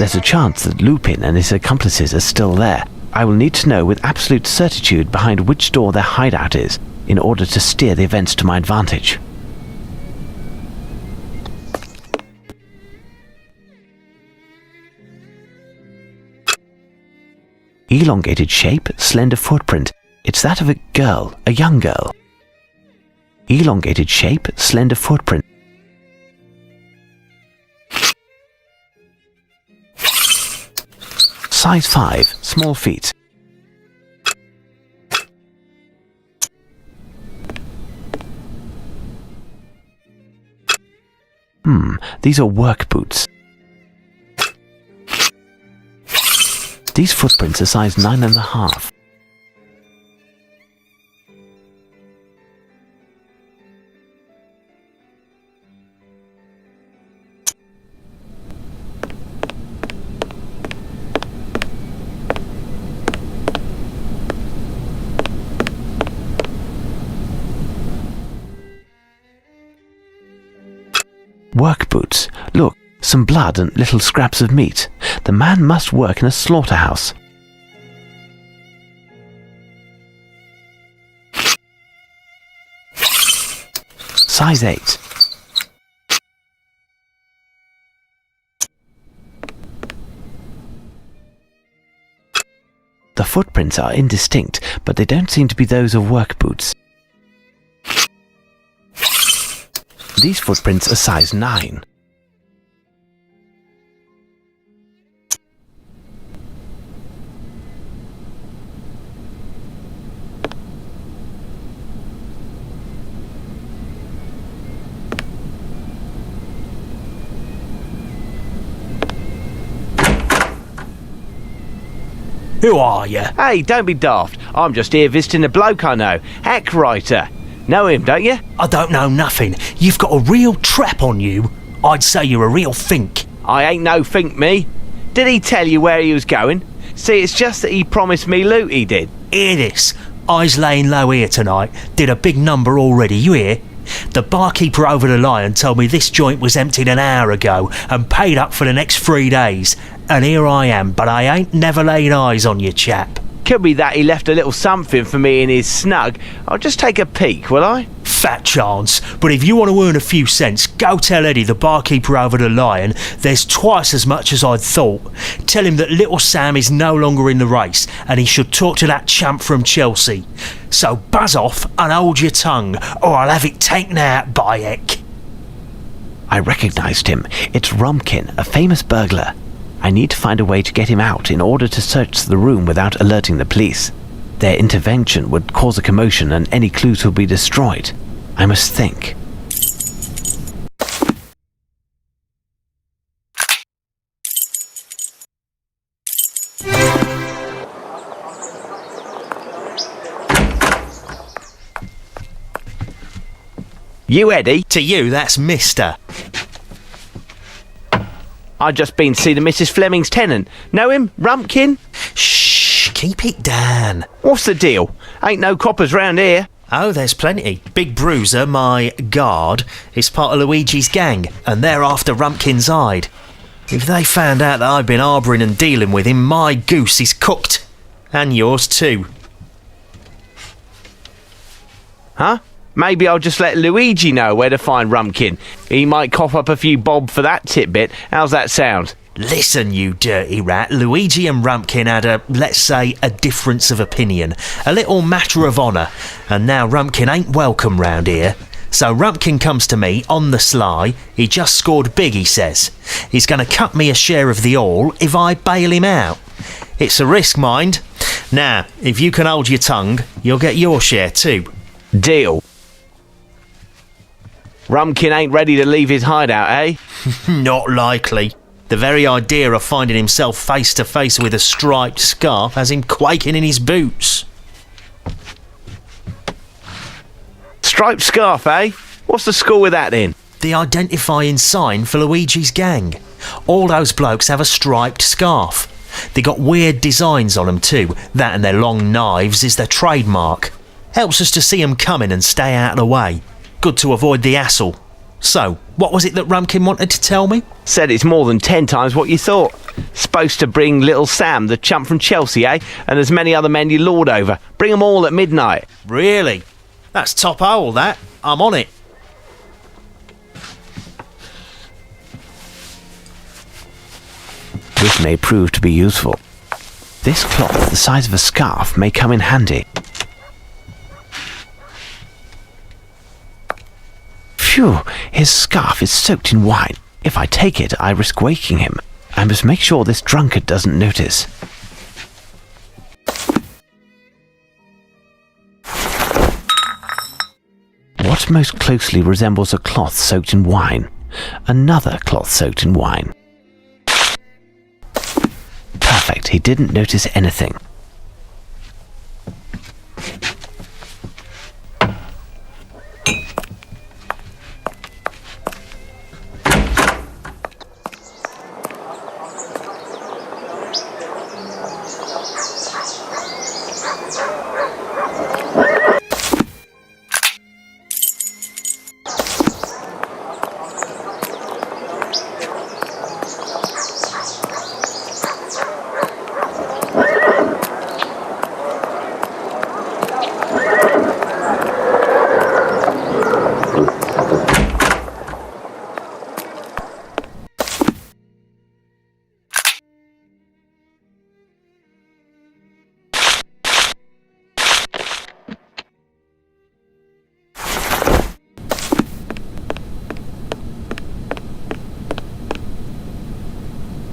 There's a chance that Lupin and his accomplices are still there. I will need to know with absolute certitude behind which door their hideout is in order to steer the events to my advantage. Elongated shape, slender footprint. It's that of a girl, a young girl. Elongated shape, slender footprint. Size 5, small feet. These are work boots. These footprints are size 9.5. Work boots. Look, some blood and little scraps of meat. The man must work in a slaughterhouse. Size 8. The footprints are indistinct, but they don't seem to be those of work boots. These footprints are size 9. Who are you? Hey, don't be daft. I'm just here visiting a bloke I know, Hack Writer. Know him, don't you? I don't know nothing. You've got a real trap on you. I'd say you're a real fink. I ain't no fink, me. Did he tell you where he was going? See, it's just that he promised me loot, he did. Hear this. I's laying low here tonight. Did a big number already, you hear? The barkeeper over the Lion told me this joint was emptied an hour ago and paid up for the next 3 days. And here I am, but I ain't never laid eyes on you, chap. Could be that he left a little something for me in his snug. I'll just take a peek, will I? Fat chance, but if you want to earn a few cents, go tell Eddie, the barkeeper over the Lion, there's twice as much as I'd thought. Tell him that little Sam is no longer in the race and he should talk to that champ from Chelsea. So buzz off and hold your tongue, or I'll have it taken out by heck. I recognized him. It's Rumpkin, a famous burglar. I need to find a way to get him out in order to search the room without alerting the police. Their intervention would cause a commotion and any clues will be destroyed. I must think. You Eddie? To you, that's Mister. I just been to see the Mrs. Fleming's tenant. Know him? Rumpkin? Shh, keep it down. What's the deal? Ain't no coppers round here. Oh, there's plenty. Big Bruiser, my guard, is part of Luigi's gang, and they're after Rumpkin's hide. If they found out that I've been harbouring and dealing with him, my goose is cooked. And yours too. Huh? Maybe I'll just let Luigi know where to find Rumpkin. He might cough up a few bob for that tidbit. How's that sound? Listen, you dirty rat. Luigi and Rumpkin had let's say, a difference of opinion. A little matter of honour. And now Rumpkin ain't welcome round here. So Rumpkin comes to me on the sly. He just scored big, he says. He's going to cut me a share of the all if I bail him out. It's a risk, mind. Now, if you can hold your tongue, you'll get your share too. Deal. Rumpkin ain't ready to leave his hideout, eh? Not likely. The very idea of finding himself face to face with a striped scarf has him quaking in his boots. Striped scarf, eh? What's the score with that then? The identifying sign for Luigi's gang. All those blokes have a striped scarf. They got weird designs on them too. That and their long knives is their trademark. Helps us to see them coming and stay out of the way. Good to avoid the hassle. So, what was it that Rumpkin wanted to tell me? Said it's more than 10 times what you thought. Supposed to bring little Sam, the chump from Chelsea, eh? And as many other men you lord over. Bring them all at midnight. Really? That's top hole, that. I'm on it. This may prove to be useful. This cloth, the size of a scarf, may come in handy. Phew, his scarf is soaked in wine. If I take it, I risk waking him. I must make sure this drunkard doesn't notice. What most closely resembles a cloth soaked in wine? Another cloth soaked in wine. Perfect, he didn't notice anything.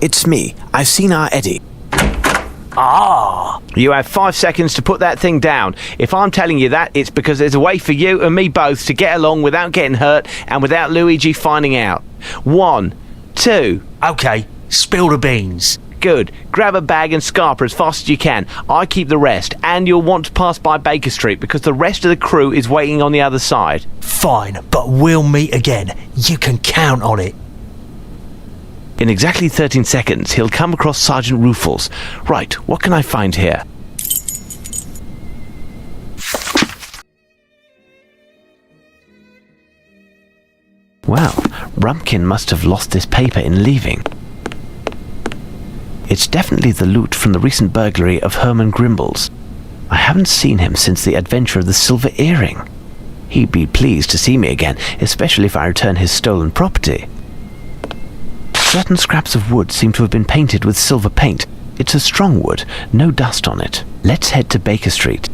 It's me. I've seen our Eddie. Ah! You have 5 seconds to put that thing down. If I'm telling you that, it's because there's a way for you and me both to get along without getting hurt and without Luigi finding out. 1, 2... OK, spill the beans. Good. Grab a bag and scarper as fast as you can. I keep the rest, and you'll want to pass by Baker Street because the rest of the crew is waiting on the other side. Fine, but we'll meet again. You can count on it. In exactly 13 seconds, he'll come across Sergeant Ruffles. Right, what can I find here? Well, Rumpkin must have lost this paper in leaving. It's definitely the loot from the recent burglary of Herman Grimble's. I haven't seen him since the adventure of the silver earring. He'd be pleased to see me again, especially if I return his stolen property. Certain scraps of wood seem to have been painted with silver paint. It's a strong wood, no dust on it. Let's head to Baker Street.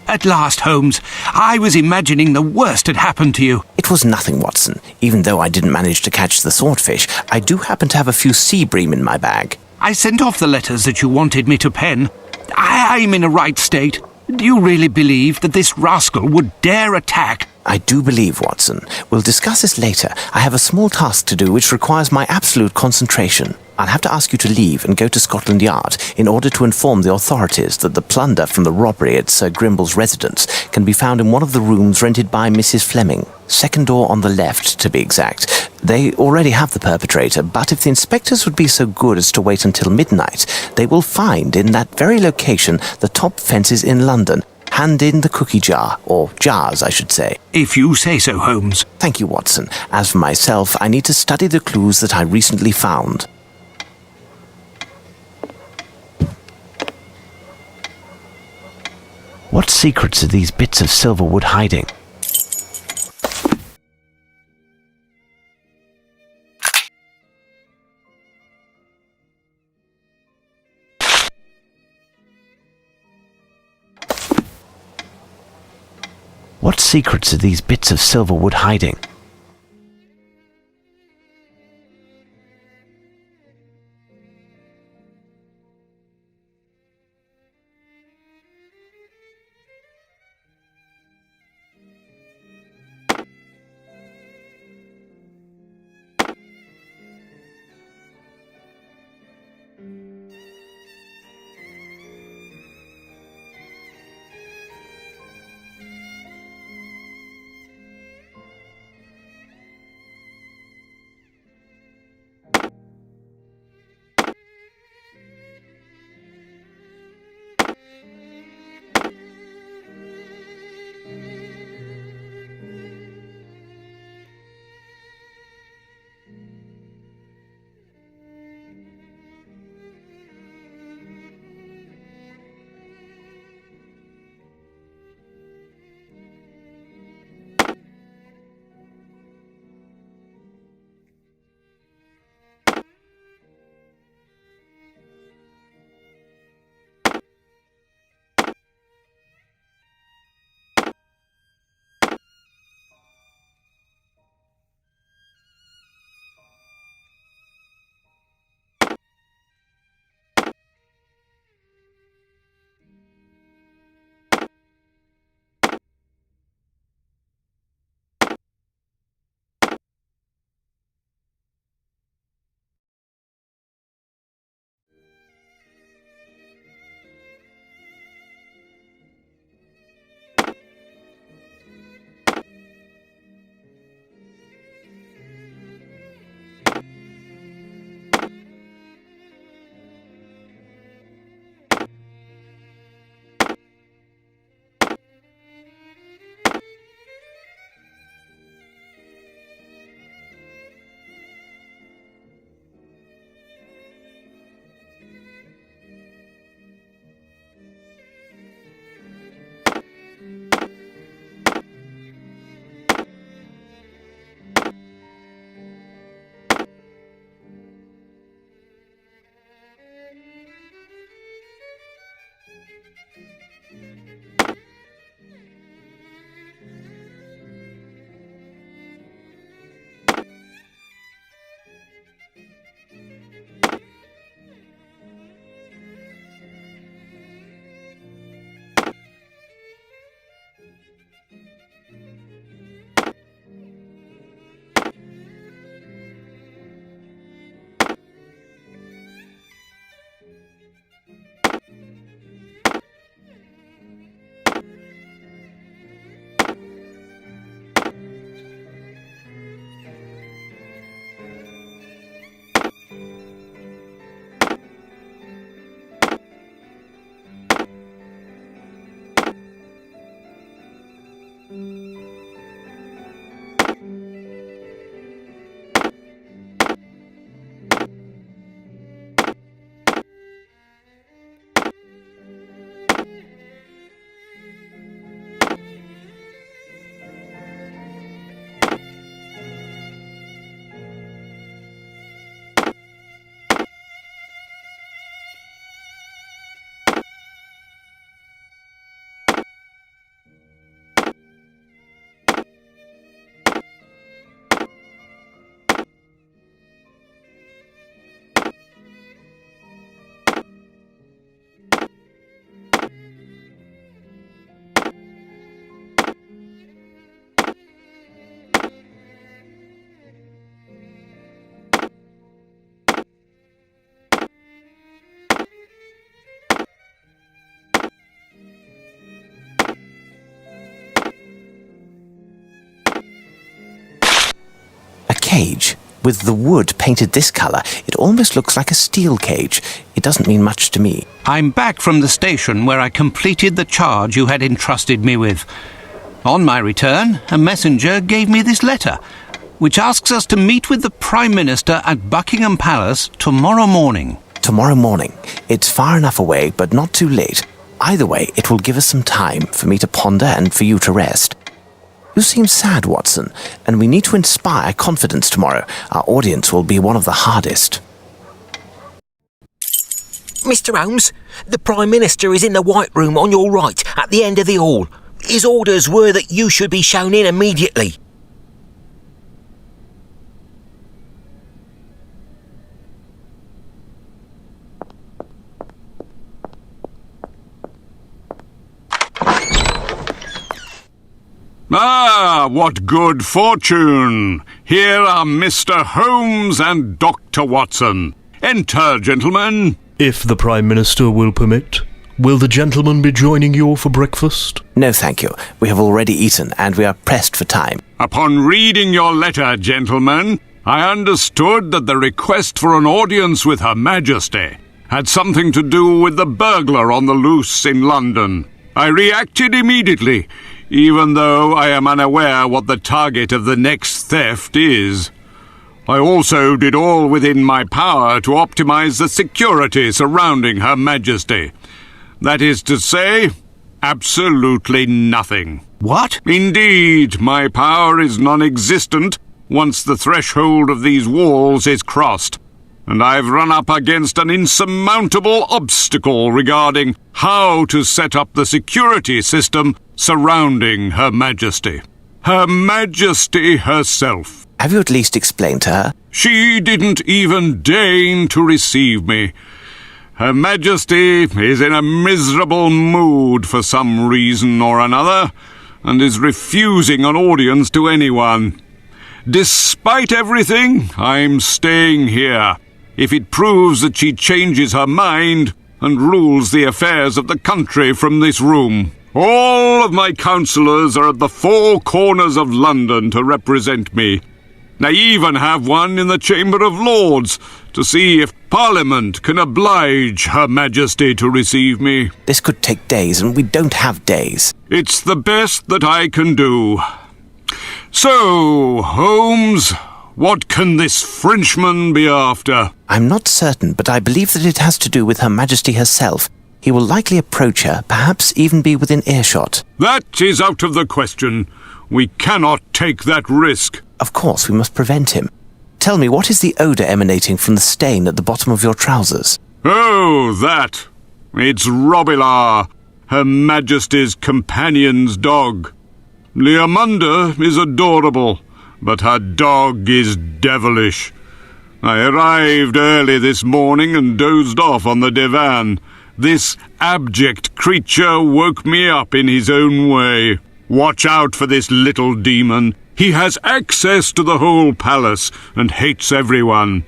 At last, Holmes. I was imagining the worst had happened to you. It was nothing, Watson. Even though I didn't manage to catch the swordfish, I do happen to have a few sea bream in my bag. I sent off the letters that you wanted me to pen. I'm in a right state. Do you really believe that this rascal would dare attack? I do believe, Watson. We'll discuss this later. I have a small task to do which requires my absolute concentration. I'll have to ask you to leave and go to Scotland Yard in order to inform the authorities that the plunder from the robbery at Sir Grimble's residence can be found in one of the rooms rented by Mrs. Fleming. Second door on the left, to be exact. They already have the perpetrator, but if the inspectors would be so good as to wait until midnight, they will find in that very location the top fences in London. Hand in the cookie jar, or jars, I should say. If you say so, Holmes. Thank you, Watson. As for myself, I need to study the clues that I recently found. What secrets are these bits of silver wood hiding? What secrets are these bits of silver wood hiding? cage. With the wood painted this colour, it almost looks like a steel cage. It doesn't mean much to me. I'm back from the station where I completed the charge you had entrusted me with. On my return, a messenger gave me this letter, which asks us to meet with the Prime Minister at Buckingham Palace tomorrow morning. Tomorrow morning. It's far enough away, but not too late. Either way, it will give us some time for me to ponder and for you to rest. You seem sad, Watson, and we need to inspire confidence tomorrow. Our audience will be one of the hardest. Mr. Holmes, the Prime Minister is in the White Room on your right, at the end of the hall. His orders were that you should be shown in immediately. Ah, what good fortune! Here are Mr. Holmes and Dr. Watson. Enter, gentlemen. If the Prime Minister will permit, will the gentleman be joining you for breakfast? No, thank you. We have already eaten, and we are pressed for time. Upon reading your letter, gentlemen, I understood that the request for an audience with Her Majesty had something to do with the burglar on the loose in London. I reacted immediately, even though I am unaware what the target of the next theft is. I also did all within my power to optimize the security surrounding Her Majesty. That is to say, absolutely nothing. What? Indeed, my power is non-existent once the threshold of these walls is crossed, and I've run up against an insurmountable obstacle regarding how to set up the security system surrounding Her Majesty. Her Majesty herself. Have you at least explained to her? She didn't even deign to receive me. Her Majesty is in a miserable mood for some reason or another, and is refusing an audience to anyone. Despite everything, I'm staying here. If it proves that she changes her mind and rules the affairs of the country from this room. All of my councillors are at the four corners of London to represent me. I even have one in the Chamber of Lords to see if Parliament can oblige Her Majesty to receive me. This could take days, and we don't have days. It's the best that I can do. So, Holmes, what can this Frenchman be after? I'm not certain, but I believe that it has to do with Her Majesty herself. He will likely approach her, perhaps even be within earshot. That is out of the question. We cannot take that risk. Of course, we must prevent him. Tell me, what is the odour emanating from the stain at the bottom of your trousers? Oh, that. It's Robillard, Her Majesty's companion's dog. Leamunda is adorable, but her dog is devilish. I arrived early this morning and dozed off on the divan. This abject creature woke me up in his own way. Watch out for this little demon. He has access to the whole palace and hates everyone.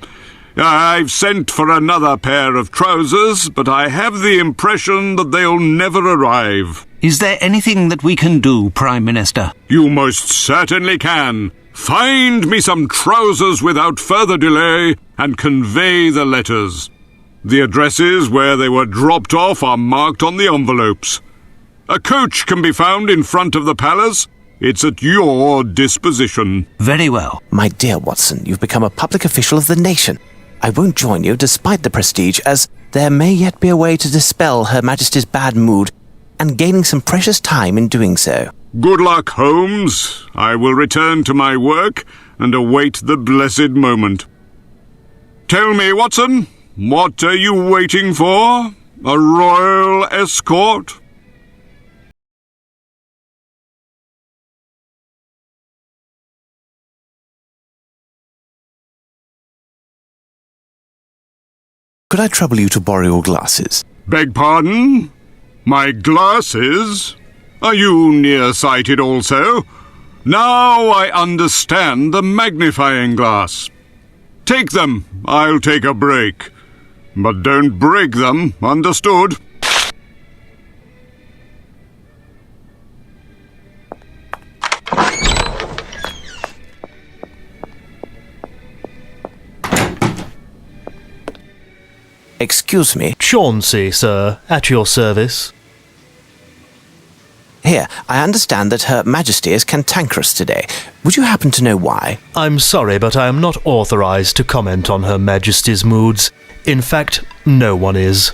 I've sent for another pair of trousers, but I have the impression that they'll never arrive. Is there anything that we can do, Prime Minister? You most certainly can. Find me some trousers without further delay and convey the letters. The addresses where they were dropped off are marked on the envelopes. A coach can be found in front of the palace. It's at your disposition. Very well. My dear Watson, you've become a public official of the nation. I won't join you despite the prestige, as there may yet be a way to dispel Her Majesty's bad mood, and gaining some precious time in doing so. Good luck, Holmes. I will return to my work and await the blessed moment. Tell me, Watson, what are you waiting for? A royal escort? Could I trouble you to borrow your glasses? Beg pardon? My glasses? Are you nearsighted also? Now I understand the magnifying glass. Take them, I'll take a break. But don't break them, understood? Excuse me. Chauncey, sir, at your service. Here, I understand that Her Majesty is cantankerous today. Would you happen to know why? I'm sorry, but I am not authorized to comment on Her Majesty's moods. In fact, no one is.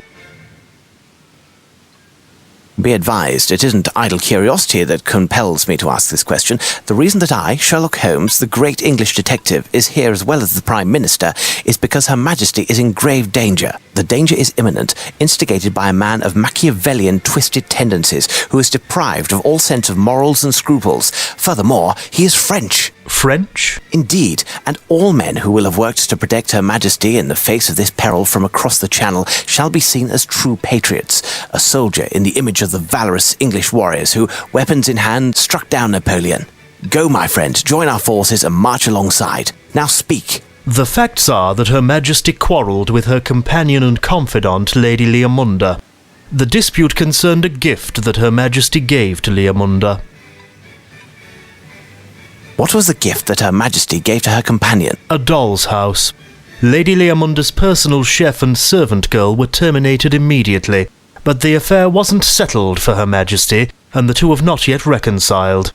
Be advised, it isn't idle curiosity that compels me to ask this question. The reason that I, Sherlock Holmes, the great English detective, is here as well as the Prime Minister is because Her Majesty is in grave danger. The danger is imminent, instigated by a man of Machiavellian twisted tendencies who is deprived of all sense of morals and scruples. Furthermore, he is French. French? Indeed, and all men who will have worked to protect Her Majesty in the face of this peril from across the Channel shall be seen as true patriots, a soldier in the image of the valorous English warriors who, weapons in hand, struck down Napoleon. Go, my friend, join our forces and march alongside. Now speak. The facts are that Her Majesty quarrelled with her companion and confidant, Lady Leomunda. The dispute concerned a gift that Her Majesty gave to Leomunda. What was the gift that Her Majesty gave to her companion? A doll's house. Lady Leomunda's personal chef and servant girl were terminated immediately, but the affair wasn't settled for Her Majesty, and the two have not yet reconciled.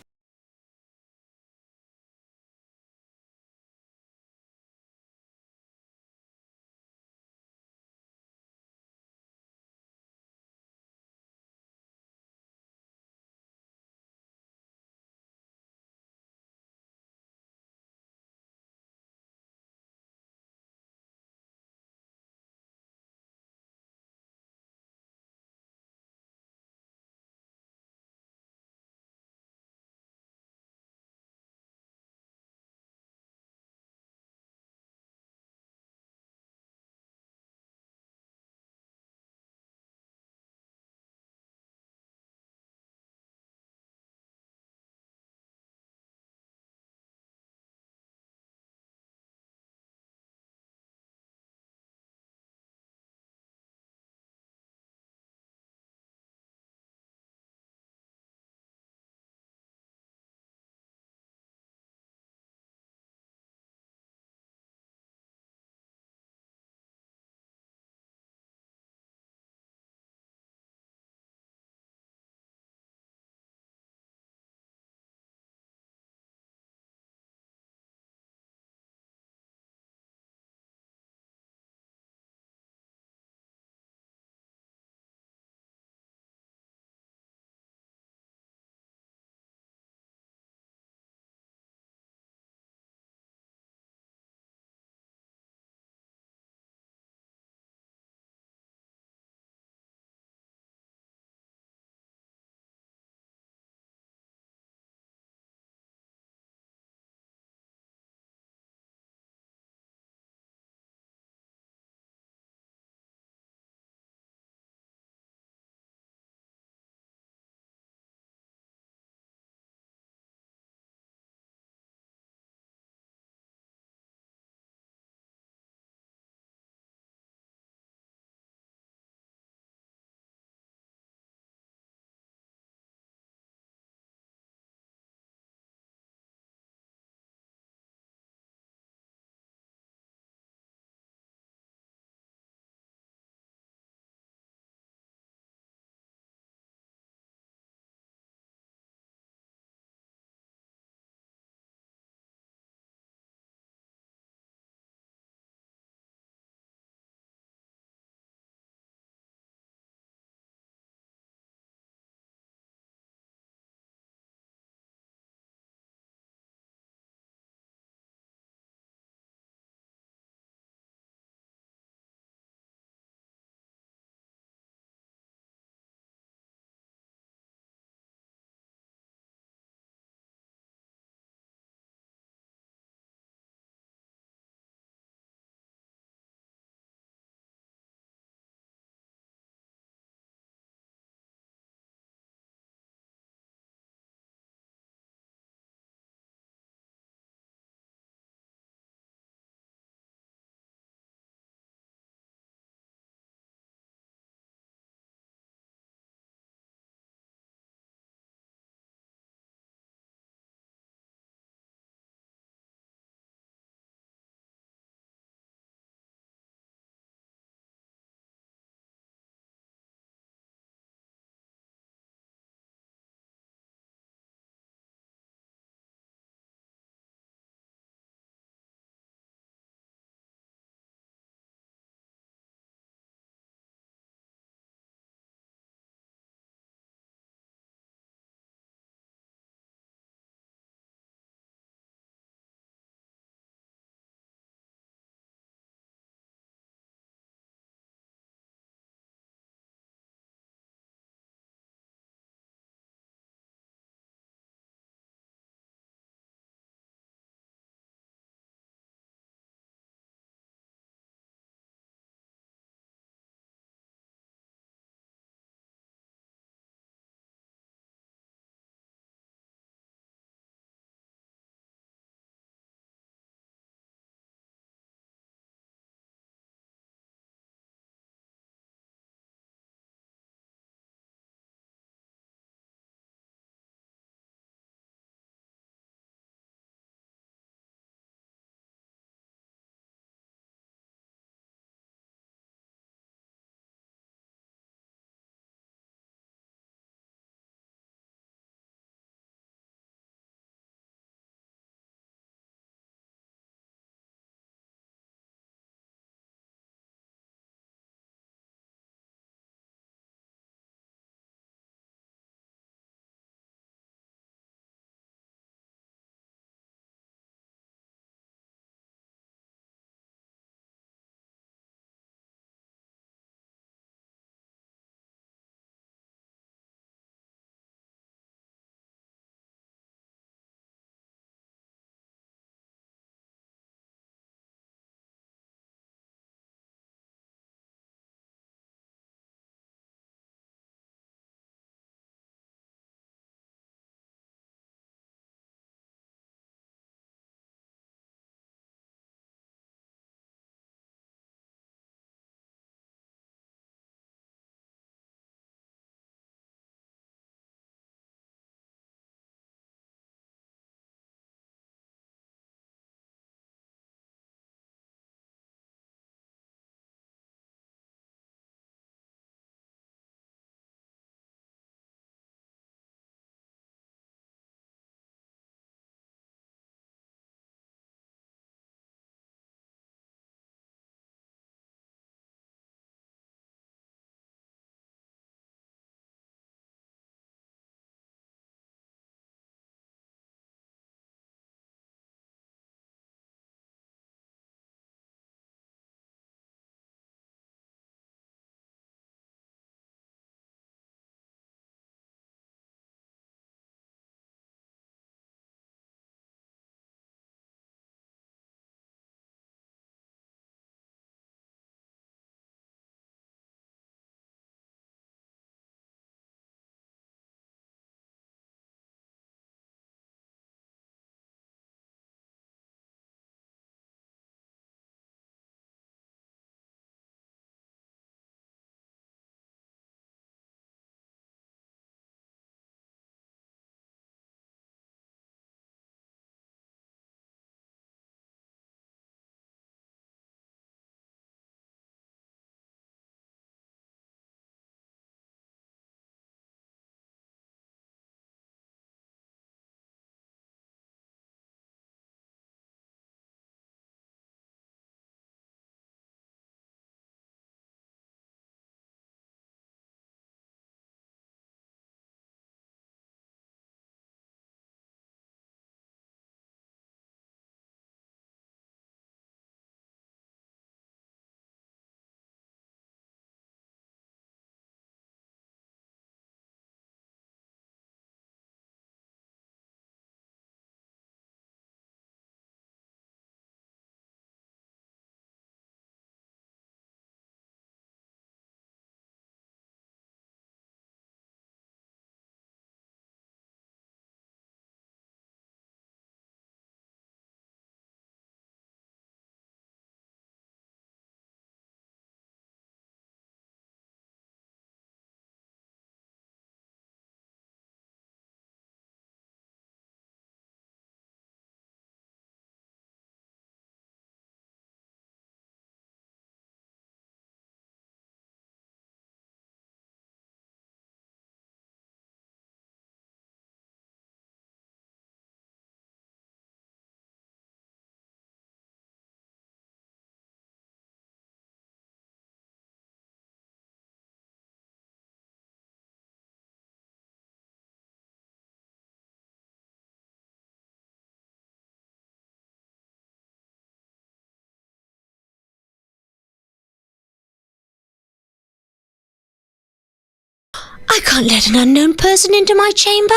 I can't let an unknown person into my chamber.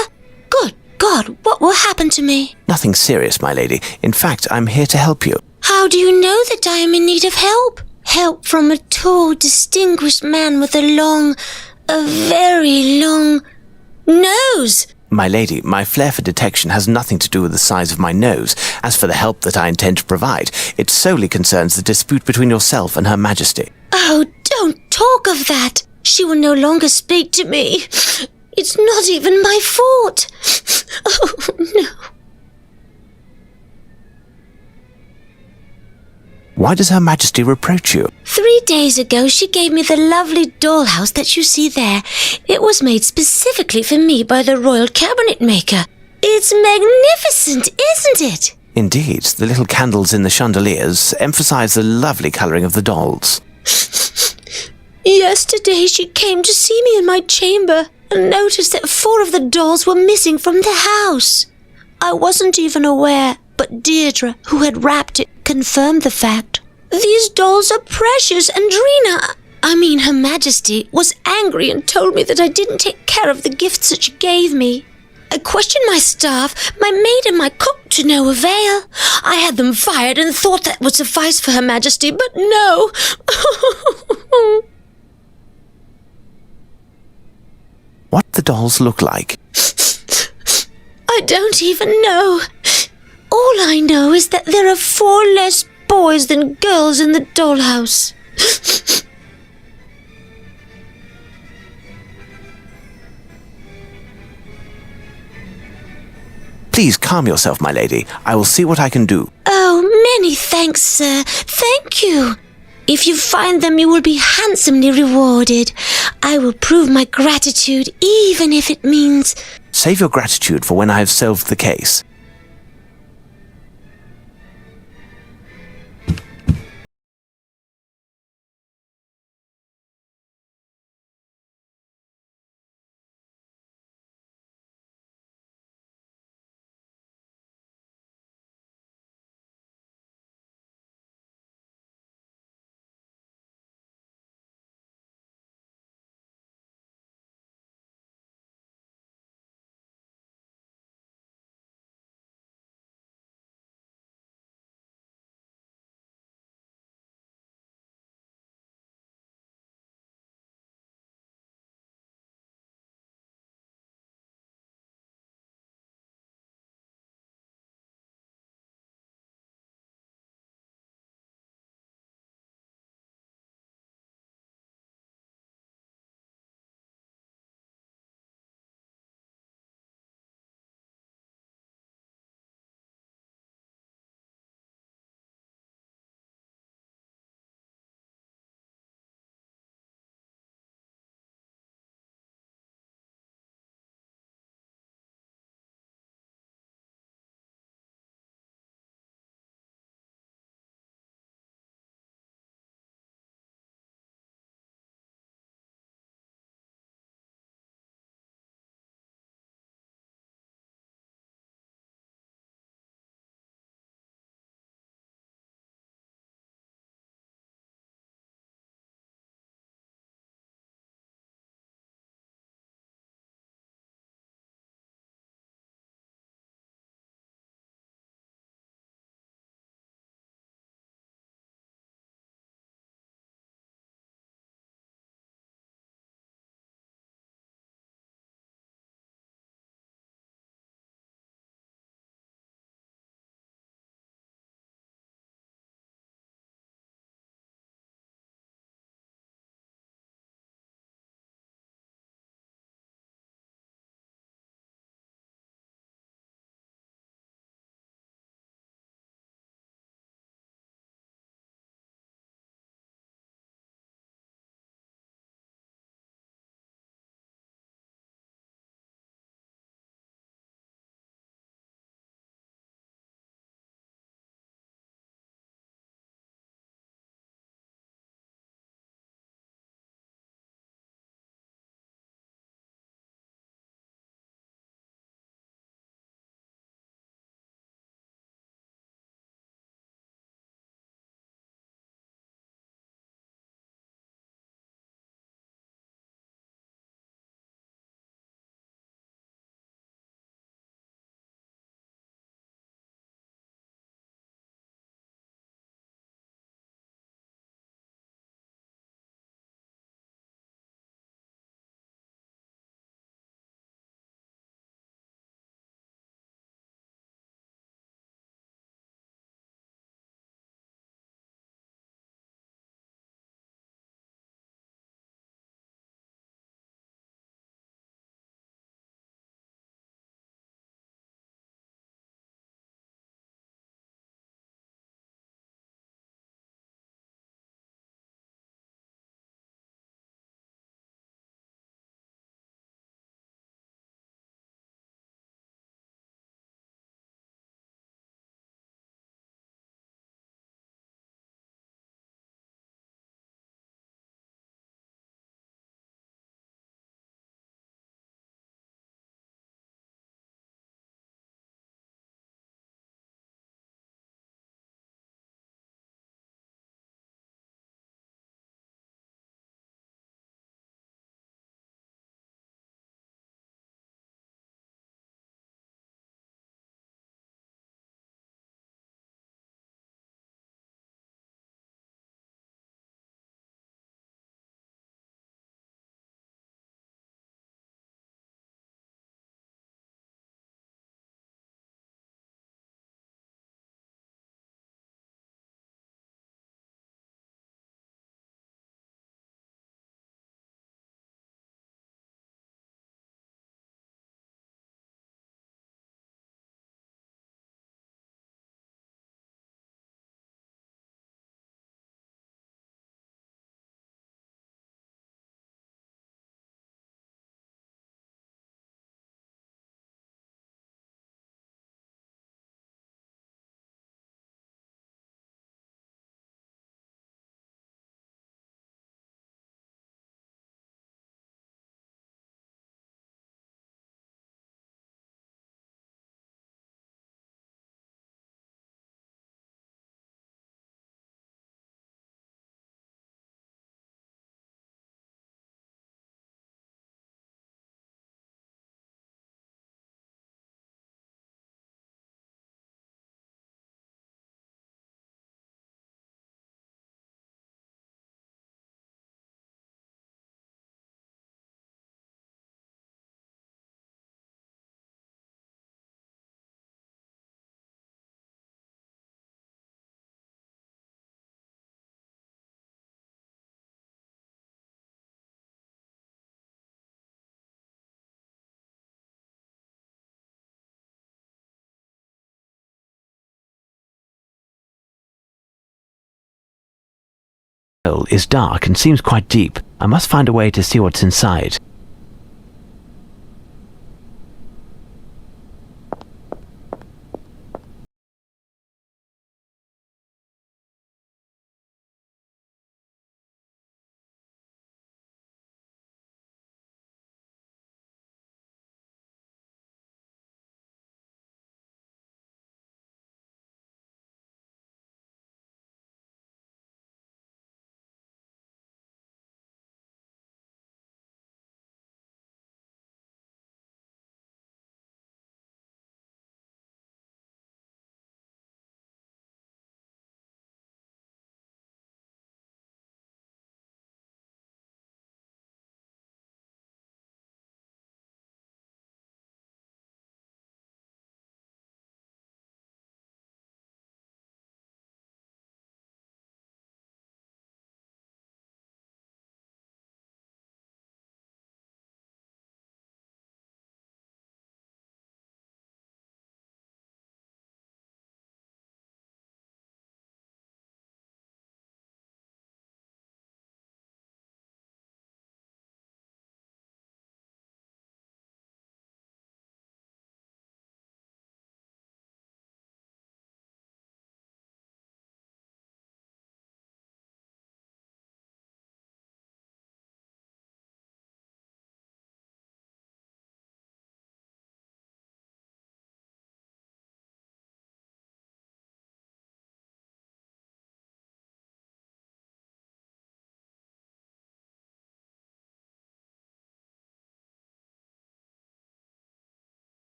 Good God, what will happen to me? Nothing serious, my lady. In fact, I'm here to help you. How do you know that I am in need of help? Help from a tall, distinguished man with a very long nose. My lady, my flair for detection has nothing to do with the size of my nose. As for the help that I intend to provide, it solely concerns the dispute between yourself and Her Majesty. Oh, don't talk of that. She will no longer speak to me. It's not even my fault. Oh, no. Why does Her Majesty reproach you? 3 days ago, she gave me the lovely dollhouse that you see there. It was made specifically for me by the royal cabinet maker. It's magnificent, isn't it? Indeed, the little candles in the chandeliers emphasize the lovely colouring of the dolls. Yesterday, she came to see me in my chamber and noticed that 4 of the dolls were missing from the house. I wasn't even aware, but Deirdre, who had wrapped it, confirmed the fact. These dolls are precious, and Her Majesty, was angry and told me that I didn't take care of the gifts that she gave me. I questioned my staff, my maid and my cook to no avail. I had them fired and thought that would suffice for Her Majesty, but no. What the dolls look like? I don't even know. All I know is that there are 4 less boys than girls in the dollhouse. Please calm yourself, my lady. I will see what I can do. Oh, many thanks, sir. Thank you. If you find them, you will be handsomely rewarded. I will prove my gratitude, even if it means... Save your gratitude for when I have solved the case. is dark and seems quite deep. I must find a way to see what's inside.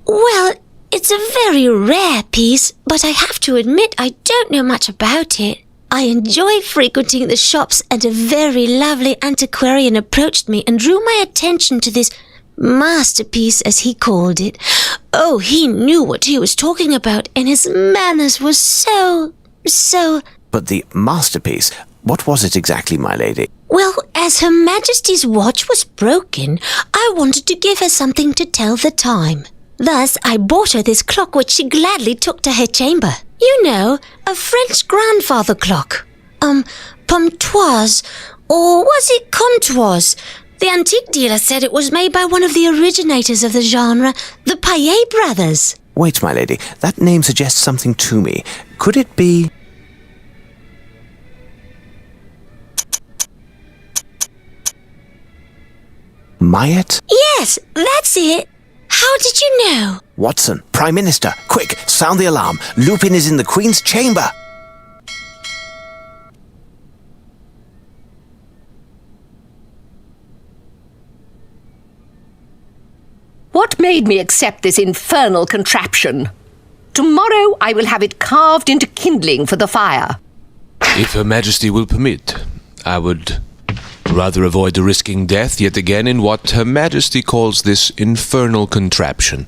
Well, it's a very rare piece, but I have to admit I don't know much about it. I enjoy frequenting the shops, and a very lovely antiquarian approached me and drew my attention to this masterpiece, as he called it. Oh, he knew what he was talking about, and his manners were so... But the masterpiece, what was it exactly, my lady? Well, as Her Majesty's watch was broken, I wanted to give her something to tell the time. Thus, I bought her this clock which she gladly took to her chamber. You know, a French grandfather clock. Pomtoise, or was it comptoise? The antique dealer said it was made by one of the originators of the genre, the Paillet brothers. Wait, my lady, that name suggests something to me. Could it be... Mayet? Yes, that's it. How did you know? Watson, Prime Minister, quick, sound the alarm. Lupin is in the Queen's chamber. What made me accept this infernal contraption? Tomorrow I will have it carved into kindling for the fire. If Her Majesty will permit, I would rather avoid risking death yet again in what Her Majesty calls this infernal contraption.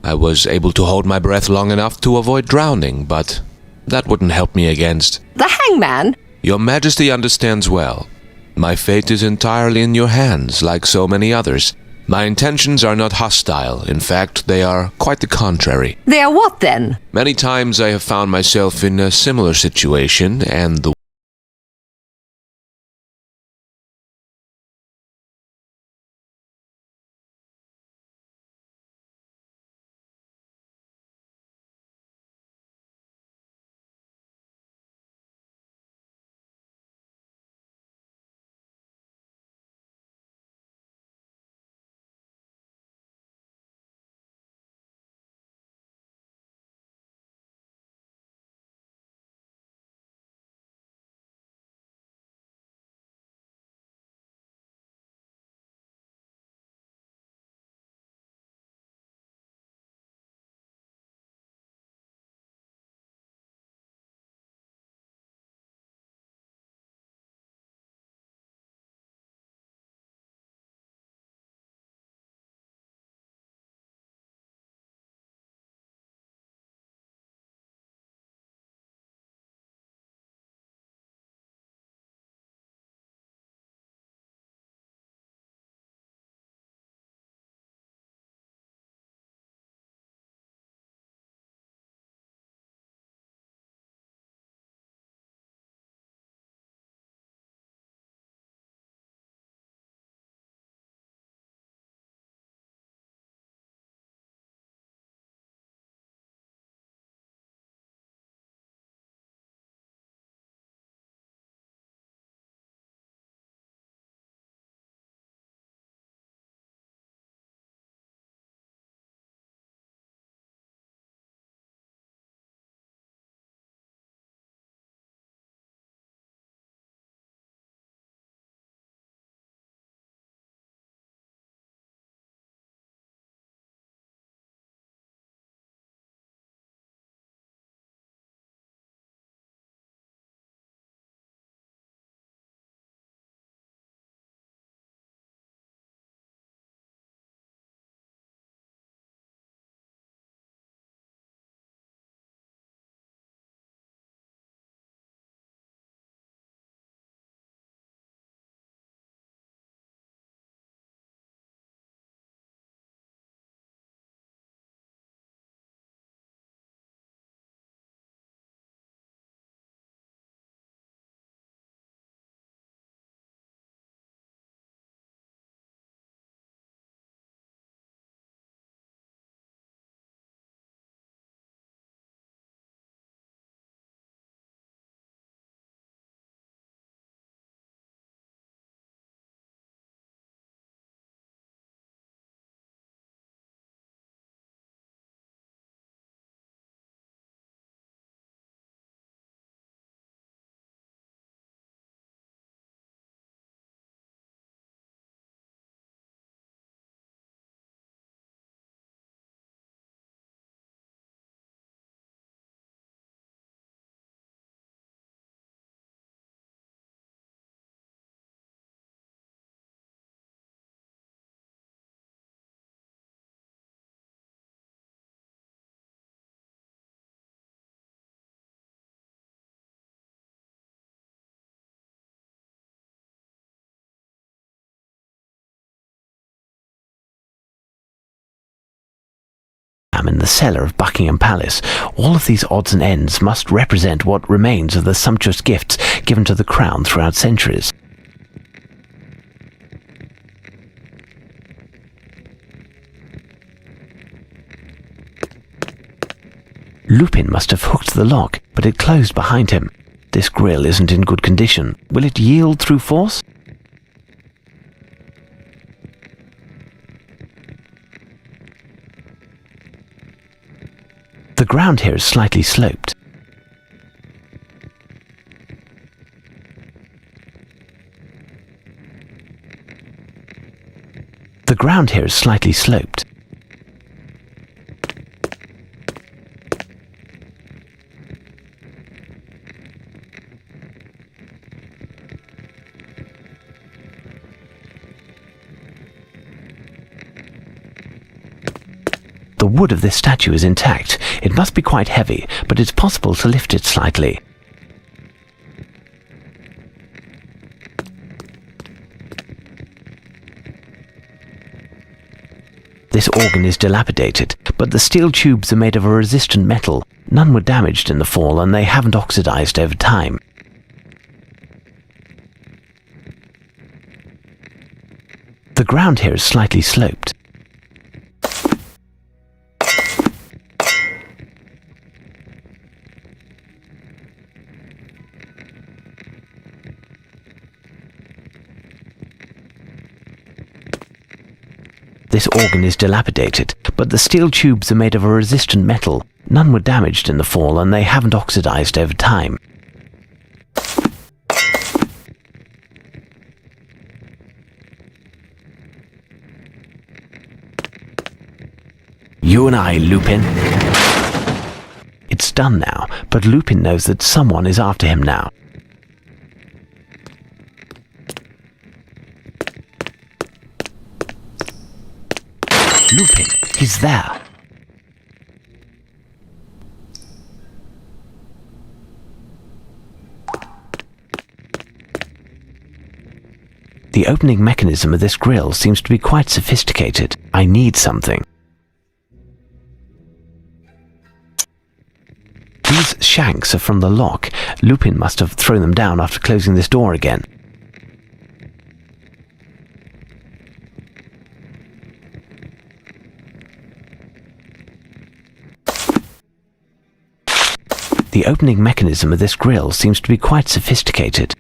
I was able to hold my breath long enough to avoid drowning, but that wouldn't help me against... The hangman? Your Majesty understands well. My fate is entirely in your hands, like so many others. My intentions are not hostile. In fact, they are quite the contrary. They are what, then? Many times I have found myself in a similar situation, and the examine the cellar of Buckingham Palace. All of these odds and ends must represent what remains of the sumptuous gifts given to the crown throughout centuries. Lupin must have hooked the lock, but it closed behind him. This grill isn't in good condition. Will it yield through force? The ground here is slightly sloped. The ground here is slightly sloped. The wood of this statue is intact. It must be quite heavy, but it's possible to lift it slightly. This organ is dilapidated, but the steel tubes are made of a resistant metal. None were damaged in the fall, and they haven't oxidized over time. The ground here is slightly sloped. This organ is dilapidated, but the steel tubes are made of a resistant metal. None were damaged in the fall, and they haven't oxidized over time. You and I, Lupin. It's done now, but Lupin knows that someone is after him now. Lupin, he's there. The opening mechanism of this grill seems to be quite sophisticated. I need something. These shanks are from the lock. Lupin must have thrown them down after closing this door again. The opening mechanism of this grill seems to be quite sophisticated.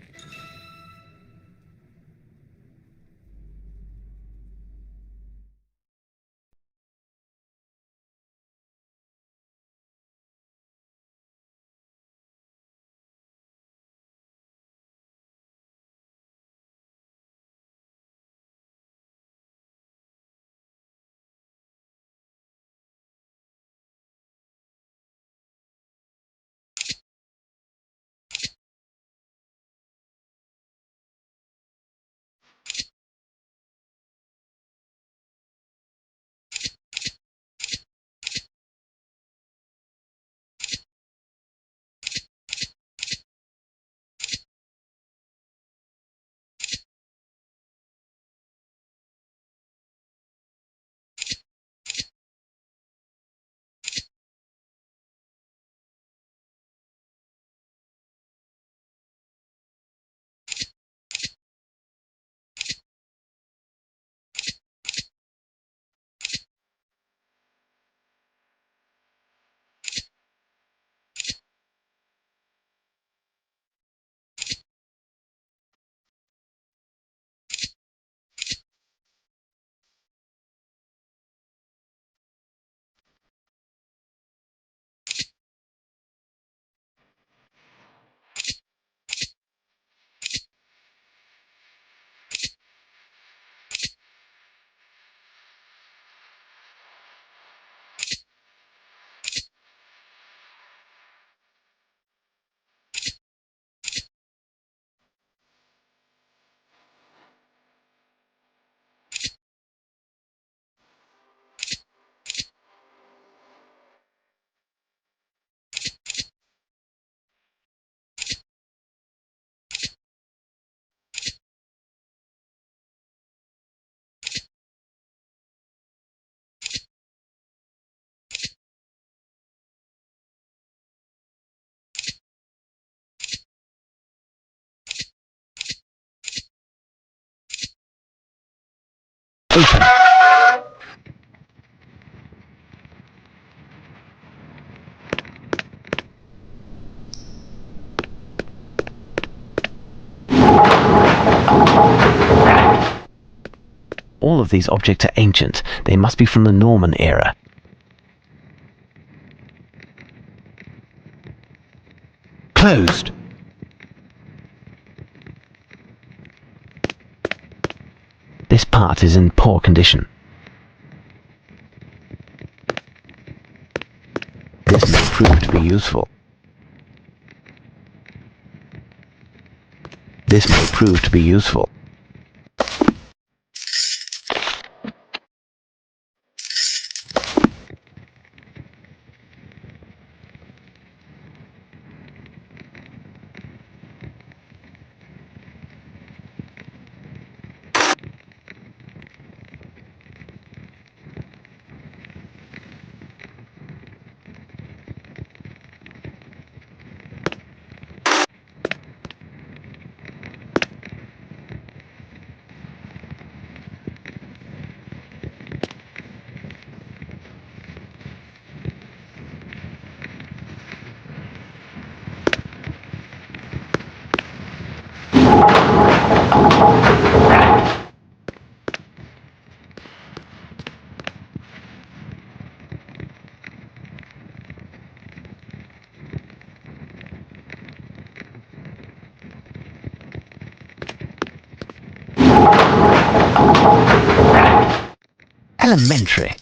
Open. All of these objects are ancient. They must be from the Norman era. Closed. This part is in poor condition. This may prove to be useful. This may prove to be useful. Elementary.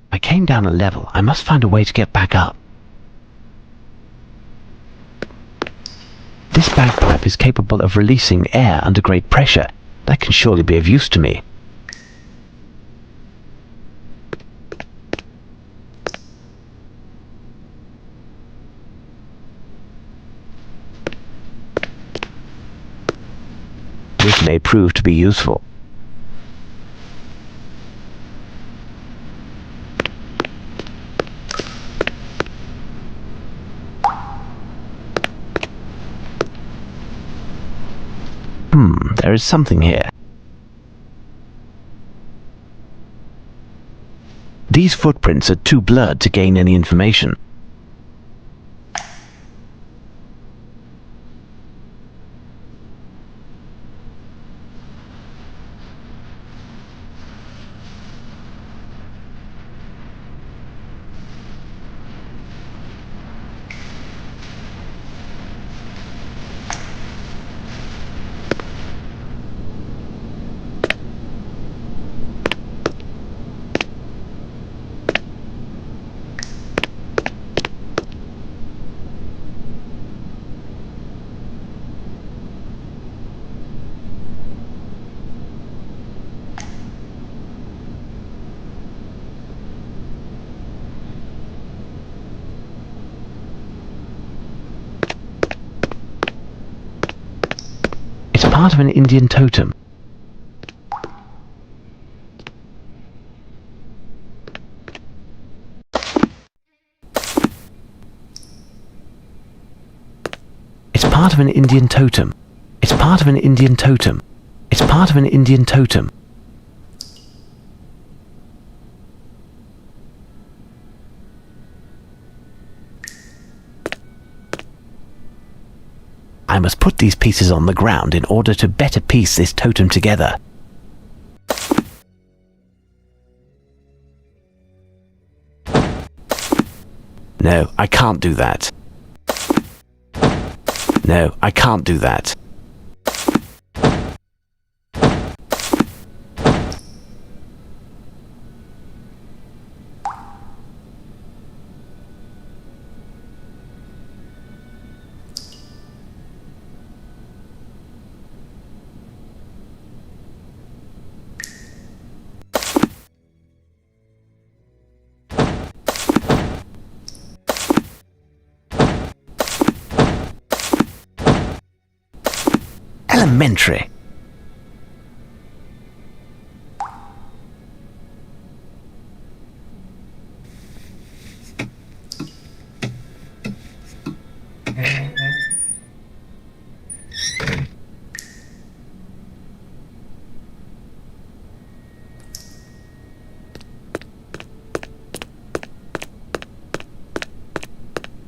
I came down a level. I must find a way to get back up. This bagpipe is capable of releasing air under great pressure. That can surely be of use to me. This may prove to be useful. There is something here. These footprints are too blurred to gain any information. Part of an Indian totem. It's part of an Indian totem. It's part of an Indian totem. It's part of an Indian totem. I must put these pieces on the ground in order to better piece this totem together. No, I can't do that. No, I can't do that. Elementary.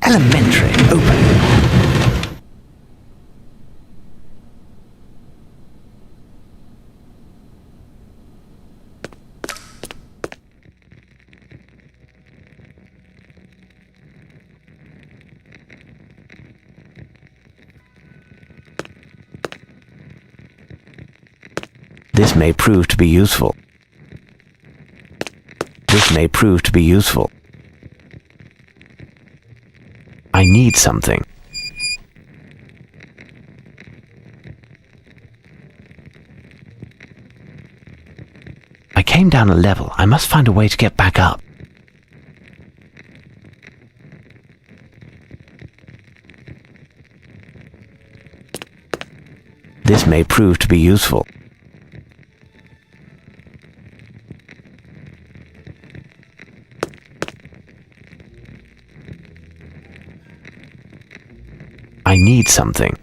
Elementary. Open. This may prove to be useful. This may prove to be useful. I need something. I came down a level. I must find a way to get back up. This may prove to be useful. I need something.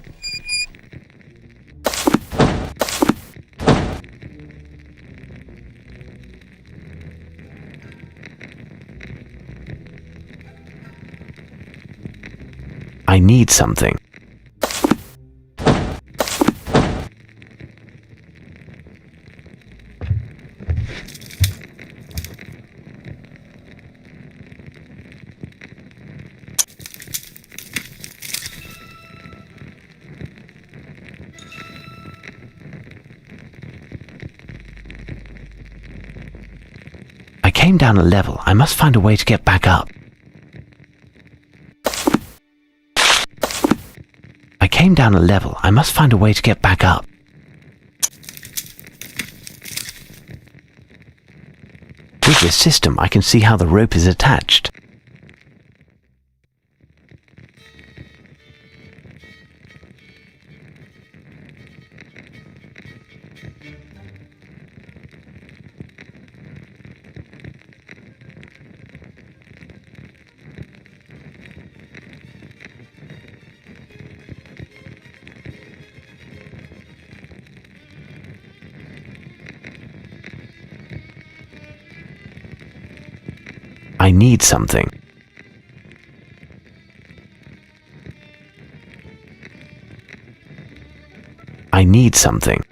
I need something. I came down a level. I must find a way to get back up. I came down a level. I must find a way to get back up. With this system, I can see how the rope is attached. I need something. I need something.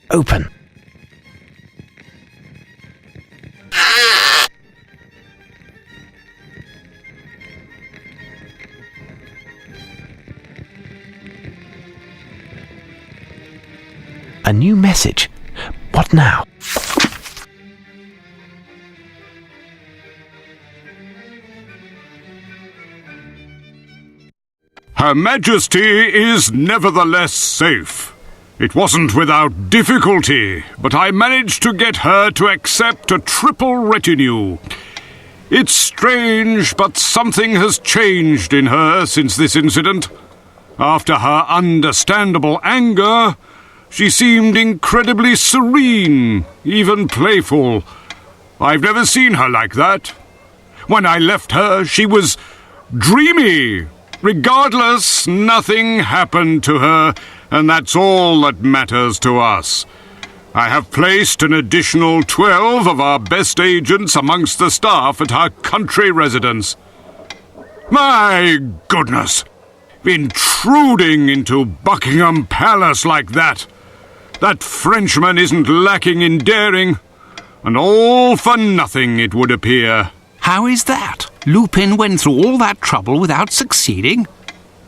Open. A new message. What now? Her Majesty is nevertheless safe. It wasn't without difficulty, but I managed to get her to accept a triple retinue. It's strange, but something has changed in her since this incident. After her understandable anger, she seemed incredibly serene, even playful. I've never seen her like that. When I left her, she was dreamy. Regardless, nothing happened to her, and that's all that matters to us. I have placed an additional 12 of our best agents amongst the staff at her country residence. My goodness! Intruding into Buckingham Palace like that! That Frenchman isn't lacking in daring, and all for nothing, it would appear. How is that? Lupin went through all that trouble without succeeding?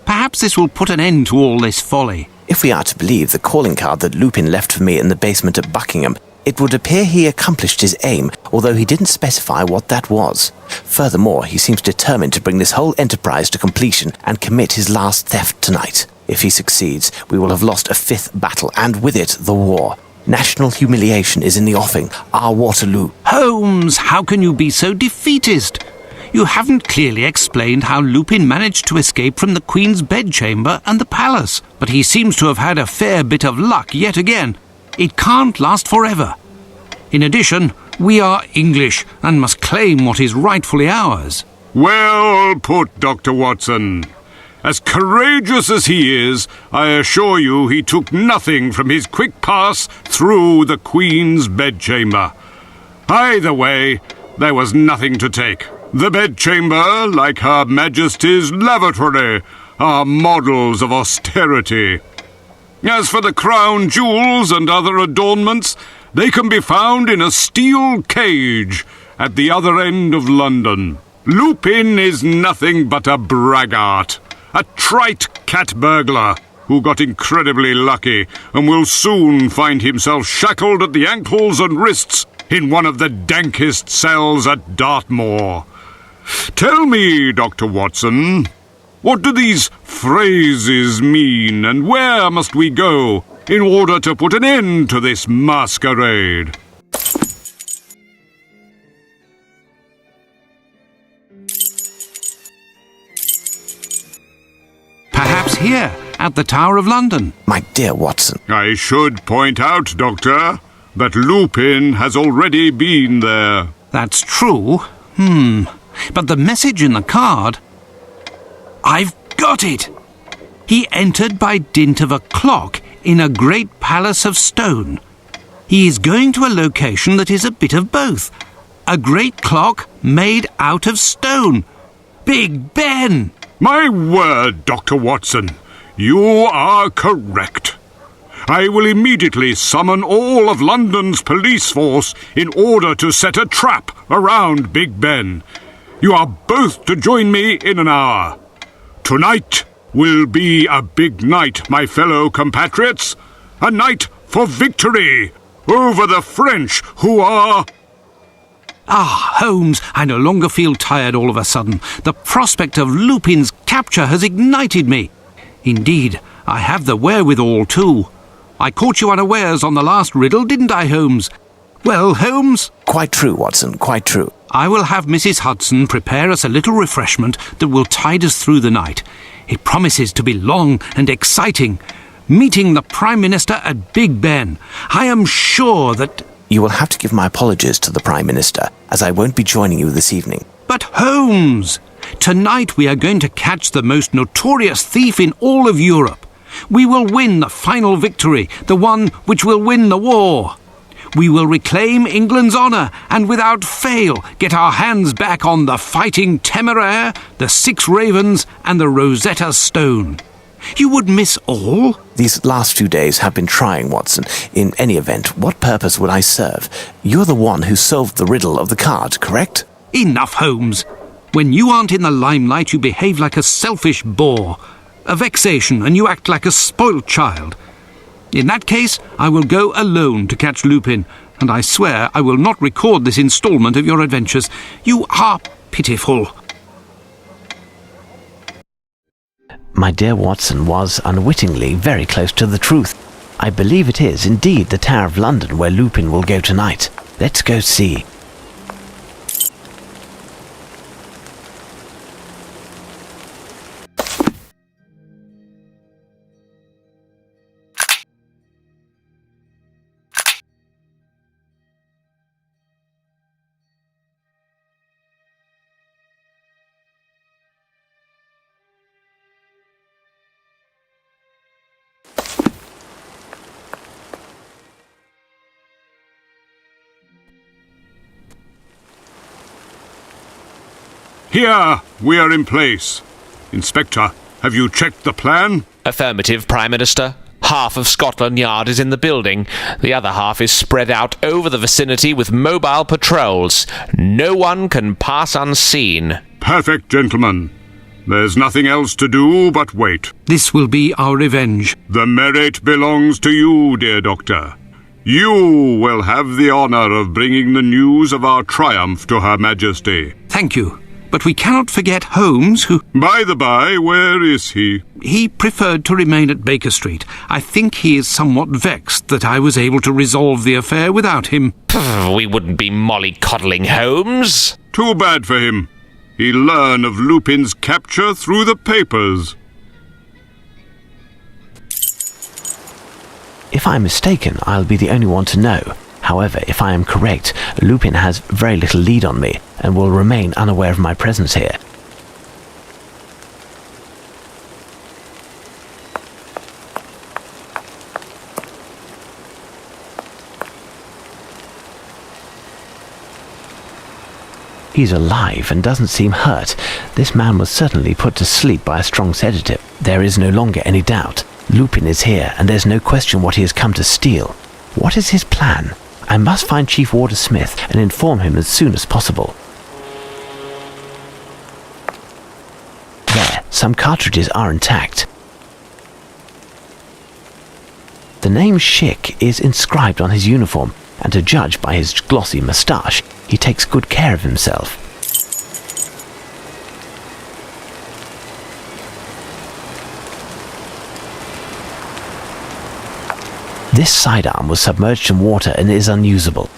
Perhaps this will put an end to all this folly. If we are to believe the calling card that Lupin left for me in the basement at Buckingham, it would appear he accomplished his aim, although he didn't specify what that was. Furthermore, he seems determined to bring this whole enterprise to completion and commit his last theft tonight. If he succeeds, we will have lost a fifth battle, and with it, the war. National humiliation is in the offing, our Waterloo. Holmes, how can you be so defeatist? You haven't clearly explained how Lupin managed to escape from the Queen's bedchamber and the palace, but he seems to have had a fair bit of luck yet again. It can't last forever. In addition, we are English and must claim what is rightfully ours. Well put, Dr. Watson. As courageous as he is, I assure you he took nothing from his quick pass through the Queen's bedchamber. Either way, there was nothing to take. The bedchamber, like Her Majesty's lavatory, are models of austerity. As for the crown jewels and other adornments, they can be found in a steel cage at the other end of London. Lupin is nothing but a braggart, a trite cat burglar who got incredibly lucky and will soon find himself shackled at the ankles and wrists in one of the dankest cells at Dartmoor. Tell me, Dr. Watson, what do these phrases mean, and where must we go in order to put an end to this masquerade? Perhaps here, at the Tower of London. My dear Watson. I should point out, Doctor, that Lupin has already been there. That's true. But the message in the card... I've got it! He entered by dint of a clock in a great palace of stone. He is going to a location that is a bit of both. A great clock made out of stone. Big Ben! My word, Dr. Watson, you are correct. I will immediately summon all of London's police force in order to set a trap around Big Ben. You are both to join me in an hour. Tonight will be a big night, my fellow compatriots. A night for victory over the French, who are... Ah, Holmes, I no longer feel tired all of a sudden. The prospect of Lupin's capture has ignited me. Indeed, I have the wherewithal too. I caught you unawares on the last riddle, didn't I, Holmes? Well, Holmes? Quite true, Watson, quite true. I will have Mrs. Hudson prepare us a little refreshment that will tide us through the night. It promises to be long and exciting. Meeting the Prime Minister at Big Ben. I am sure that... You will have to give my apologies to the Prime Minister, as I won't be joining you this evening. But Holmes, tonight we are going to catch the most notorious thief in all of Europe. We will win the final victory, the one which will win the war. We will reclaim England's honour and without fail get our hands back on the Fighting Temeraire, the Six Ravens and the Rosetta Stone. You would miss all? These last few days have been trying, Watson. In any event, what purpose would I serve? You're the one who solved the riddle of the card, correct? Enough, Holmes. When you aren't in the limelight, you behave like a selfish boor. A vexation, and you act like a spoilt child. In that case, I will go alone to catch Lupin, and I swear I will not record this instalment of your adventures. You are pitiful. My dear Watson was, unwittingly, very close to the truth. I believe it is indeed the Tower of London where Lupin will go tonight. Let's go see. Here, we are in place. Inspector, have you checked the plan? Affirmative, Prime Minister. Half of Scotland Yard is in the building. The other half is spread out over the vicinity with mobile patrols. No one can pass unseen. Perfect, gentlemen. There's nothing else to do but wait. This will be our revenge. The merit belongs to you, dear Doctor. You will have the honour of bringing the news of our triumph to Her Majesty. Thank you. But we cannot forget Holmes, who... By the by, where is he? He preferred to remain at Baker Street. I think he is somewhat vexed that I was able to resolve the affair without him. We wouldn't be mollycoddling Holmes. Too bad for him. He'll learn of Lupin's capture through the papers. If I am mistaken, I'll be the only one to know. However, if I am correct, Lupin has very little lead on me and will remain unaware of my presence here. He's alive and doesn't seem hurt. This man was certainly put to sleep by a strong sedative. There is no longer any doubt. Lupin is here, and there's no question what he has come to steal. What is his plan? I must find Chief Warder Smith and inform him as soon as possible. There, some cartridges are intact. The name Schick is inscribed on his uniform, and to judge by his glossy moustache, he takes good care of himself. This sidearm was submerged in water and is unusable.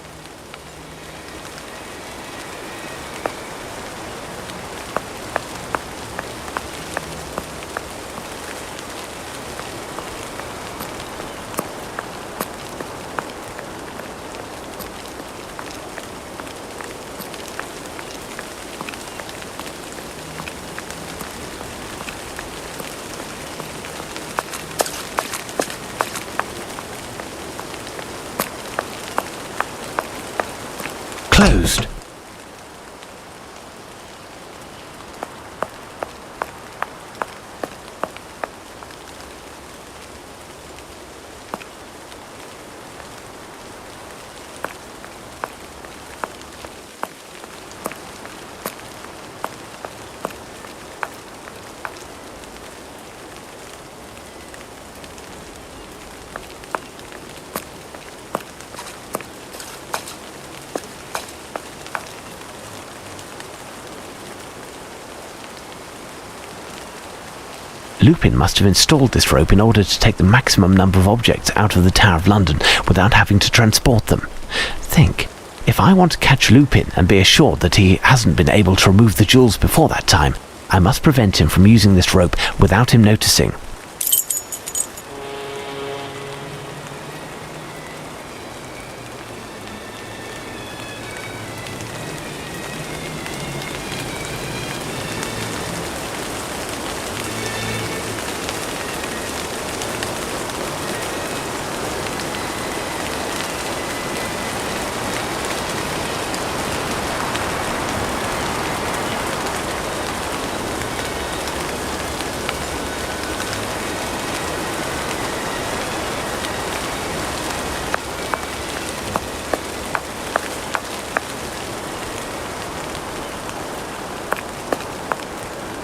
Closed. Lupin must have installed this rope in order to take the maximum number of objects out of the Tower of London without having to transport them. Think, if I want to catch Lupin and be assured that he hasn't been able to remove the jewels before that time, I must prevent him from using this rope without him noticing.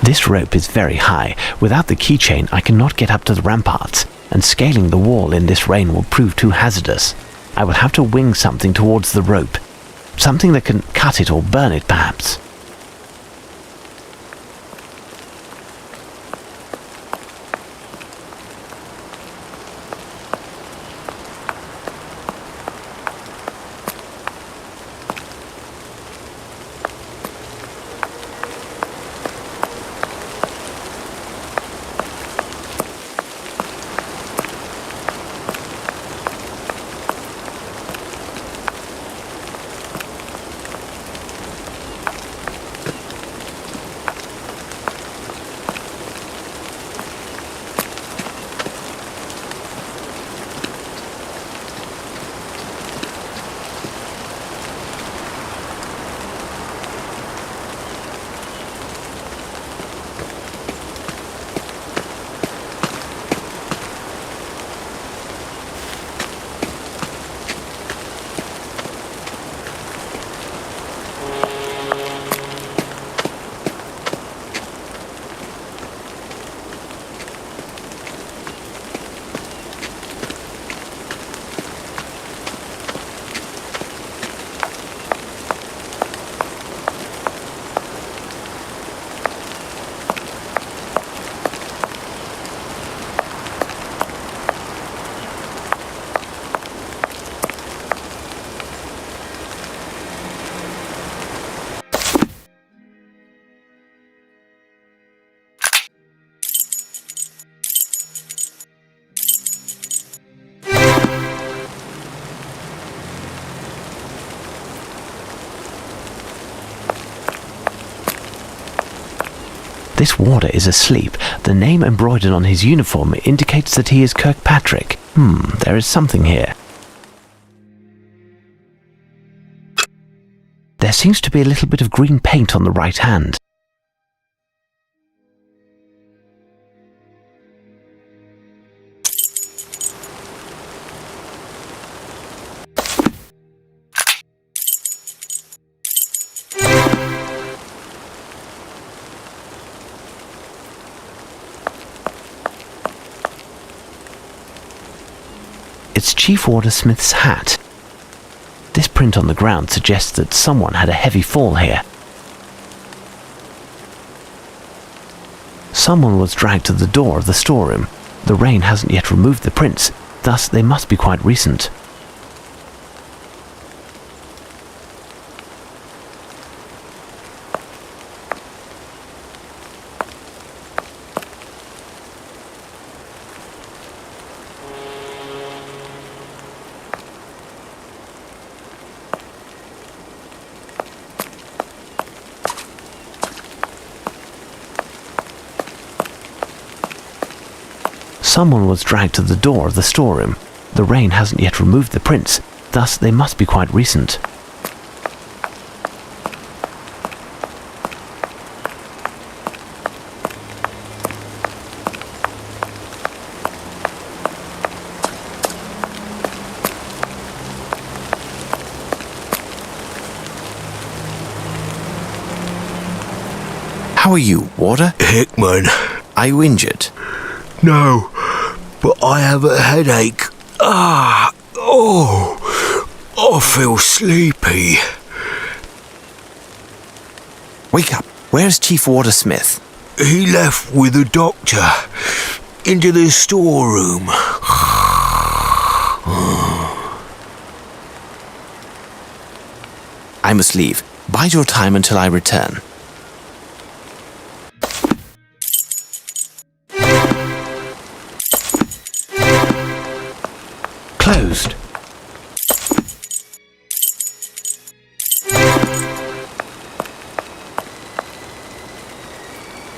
This rope is very high. Without the keychain, I cannot get up to the ramparts, and scaling the wall in this rain will prove too hazardous. I will have to wing something towards the rope. Something that can cut it or burn it, perhaps. This warder is asleep. The name embroidered on his uniform indicates that he is Kirkpatrick. There is something here. There seems to be a little bit of green paint on the right hand. It's Chief Warder Smith's hat. This print on the ground suggests that someone had a heavy fall here. Someone was dragged to the door of the storeroom. The rain hasn't yet removed the prints, thus they must be quite recent. Someone was dragged to the door of the storeroom. The rain hasn't yet removed the prints, thus they must be quite recent. How are you, Warder? Hickman. Are you injured? No, but I have a headache. I feel sleepy. Wake up. Where's Chief Warder Smith? He left with the doctor into the storeroom. I must leave. Bide your time until I return. Closed.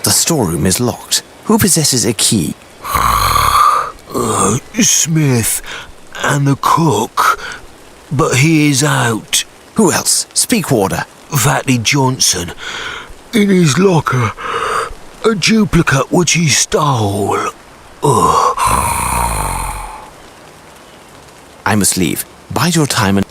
The storeroom is locked. Who possesses a key? Smith and the cook, but he is out. Who else? Speak, Warder. Fatty Johnson, in his locker, a duplicate which he stole. I must leave. Bide your time and...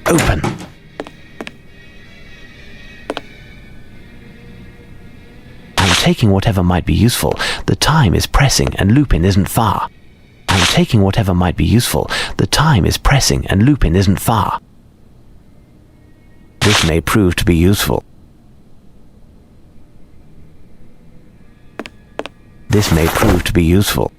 Open. I'm taking whatever might be useful. The time is pressing and Lupin isn't far. I'm taking whatever might be useful. The time is pressing and Lupin isn't far. This may prove to be useful. This may prove to be useful.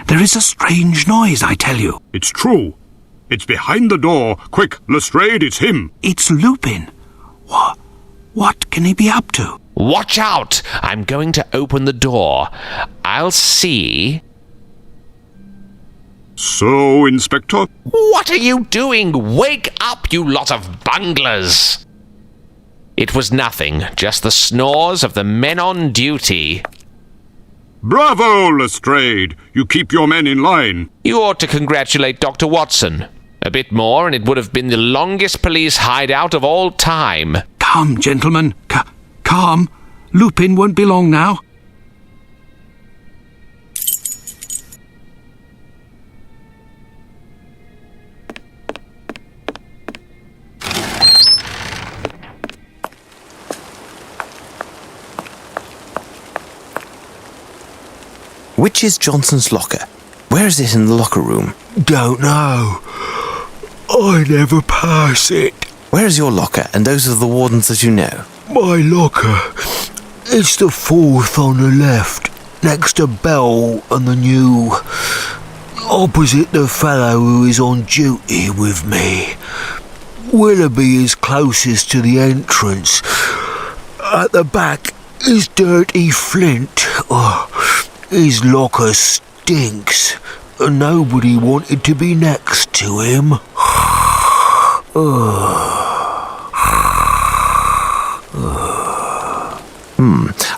There is a strange noise, I tell you. It's true. It's behind the door. Quick, Lestrade, it's him. It's Lupin. What can he be up to? Watch out! I'm going to open the door. I'll see. So, Inspector? What are you doing? Wake up, you lot of bunglers! It was nothing, just the snores of the men on duty. Bravo, Lestrade! You keep your men in line. You ought to congratulate Dr. Watson. A bit more, and it would have been the longest police hideout of all time. Calm, gentlemen. Calm. Lupin won't be long now. Which is Johnson's locker? Where is it in the locker room? Don't know. I never pass it. Where is your locker and those of the wardens that you know? My locker. It's the fourth on the left, next to Bell and the new. Opposite the fellow who is on duty with me. Willoughby is closest to the entrance. At the back is Dirty Flint. His locker stinks, and nobody wanted to be next to him.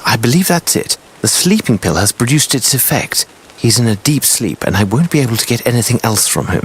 I believe that's it. The sleeping pill has produced its effect. He's in a deep sleep, and I won't be able to get anything else from him.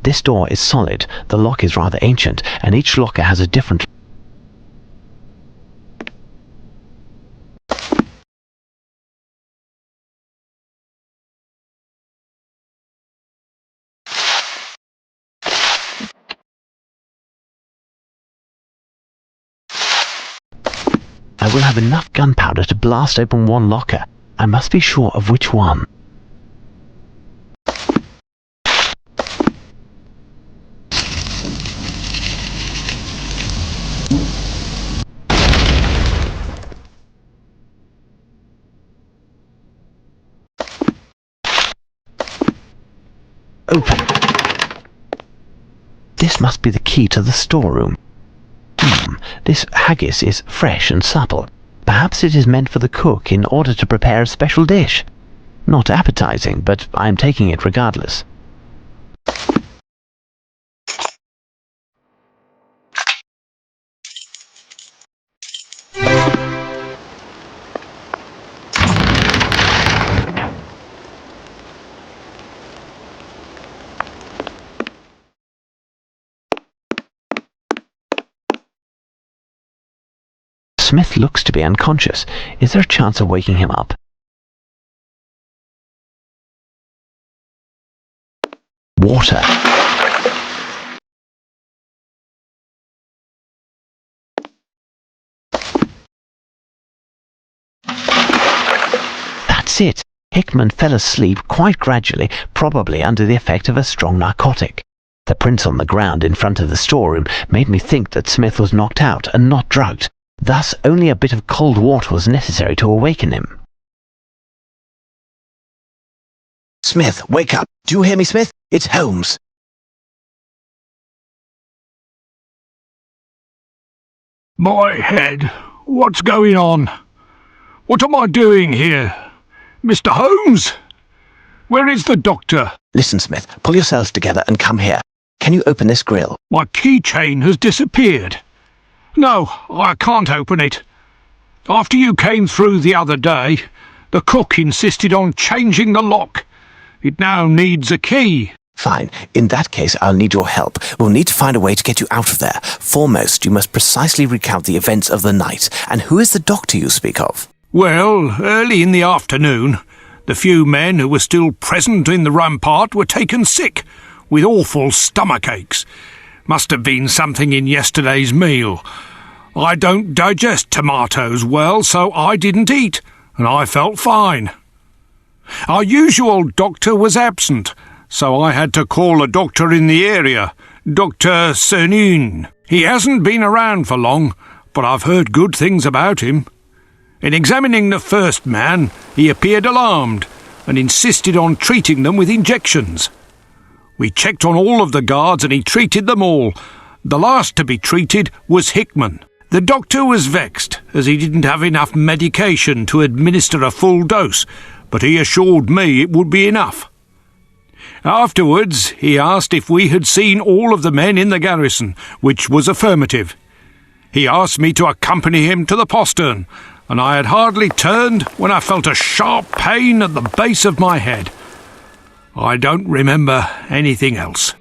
This door is solid, the lock is rather ancient, and each locker has a different... I will have enough gunpowder to blast open one locker. I must be sure of which one. Open. This must be the key to the storeroom. This haggis is fresh and supple. Perhaps it is meant for the cook in order to prepare a special dish. Not appetizing, but I am taking it regardless. Smith looks to be unconscious. Is there a chance of waking him up? Water. That's it. Hickman fell asleep quite gradually, probably under the effect of a strong narcotic. The prints on the ground in front of the storeroom made me think that Smith was knocked out and not drugged. Thus, only a bit of cold water was necessary to awaken him. Smith, wake up. Do you hear me, Smith? It's Holmes. My head, what's going on? What am I doing here? Mr. Holmes? Where is the doctor? Listen, Smith, pull yourselves together and come here. Can you open this grill? My keychain has disappeared. No, I can't open it. After you came through the other day, the cook insisted on changing the lock. It now needs a key. Fine. In that case, I'll need your help. We'll need to find a way to get you out of there. Foremost, you must precisely recount the events of the night. And who is the doctor you speak of? Well, early in the afternoon, the few men who were still present in the rampart were taken sick, with awful stomachaches. Must have been something in yesterday's meal. I don't digest tomatoes well, so I didn't eat, and I felt fine. Our usual doctor was absent, so I had to call a doctor in the area, Dr. Cernin. He hasn't been around for long, but I've heard good things about him. In examining the first man, he appeared alarmed and insisted on treating them with injections. We checked on all of the guards and he treated them all. The last to be treated was Hickman. The doctor was vexed, as he didn't have enough medication to administer a full dose, but he assured me it would be enough. Afterwards, he asked if we had seen all of the men in the garrison, which was affirmative. He asked me to accompany him to the postern, and I had hardly turned when I felt a sharp pain at the base of my head. I don't remember anything else.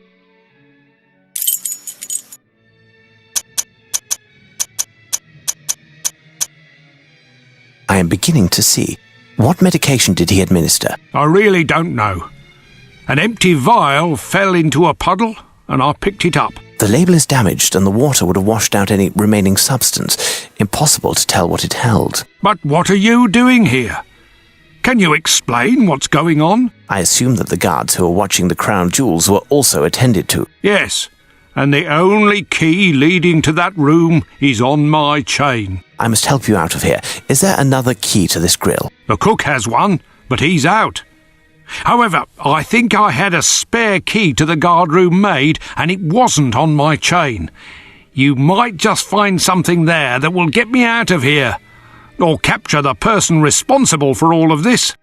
I am beginning to see. What medication did he administer? I really don't know. An empty vial fell into a puddle, and I picked it up. The label is damaged, and the water would have washed out any remaining substance. Impossible to tell what it held. But what are you doing here? Can you explain what's going on? I assume that the guards who are watching the crown jewels were also attended to. Yes, and the only key leading to that room is on my chain. I must help you out of here. Is there another key to this grill? The cook has one, but he's out. However, I think I had a spare key to the guardroom maid, and it wasn't on my chain. You might just find something there that will get me out of here, or capture the person responsible for all of this.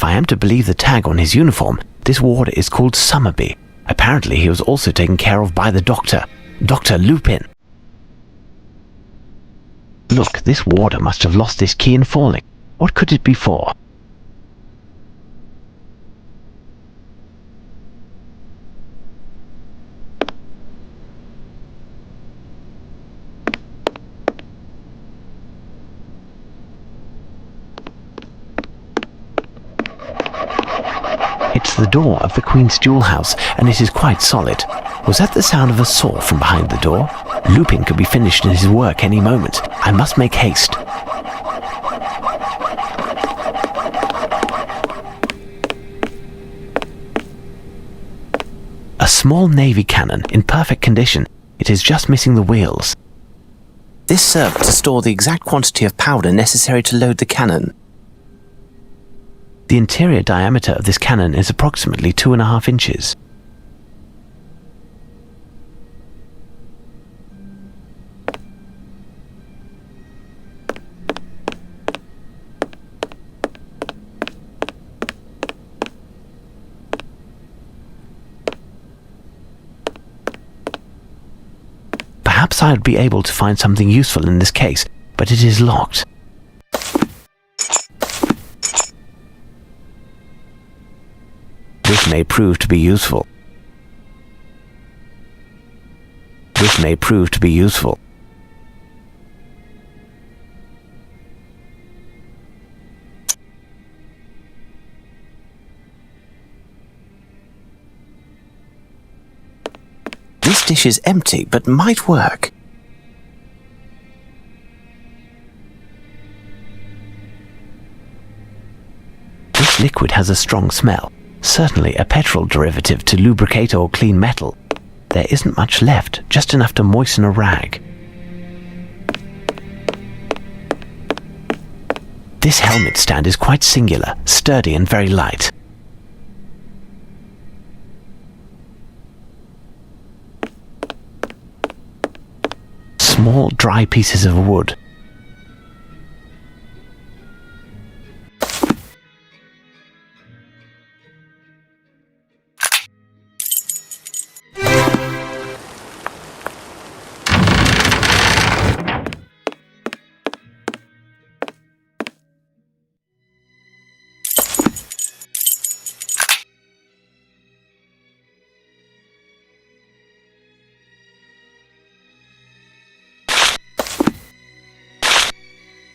If I am to believe the tag on his uniform, this warder is called Summerby. Apparently he was also taken care of by the doctor, Dr. Lupin. Look, this warder must have lost this key in falling. What could it be for? It's the door of the Queen's jewel house, and it is quite solid. Was that the sound of a saw from behind the door? Lupin could be finished in his work any moment. I must make haste. A small navy cannon in perfect condition. It is just missing the wheels. This served to store the exact quantity of powder necessary to load the cannon. The interior diameter of this cannon is approximately 2.5 inches. Perhaps I would be able to find something useful in this case, but it is locked. This may prove to be useful. This may prove to be useful. This dish is empty, but might work. This liquid has a strong smell. Certainly a petrol derivative to lubricate or clean metal. There isn't much left, just enough to moisten a rag. This helmet stand is quite singular, sturdy and very light. Small, dry pieces of wood.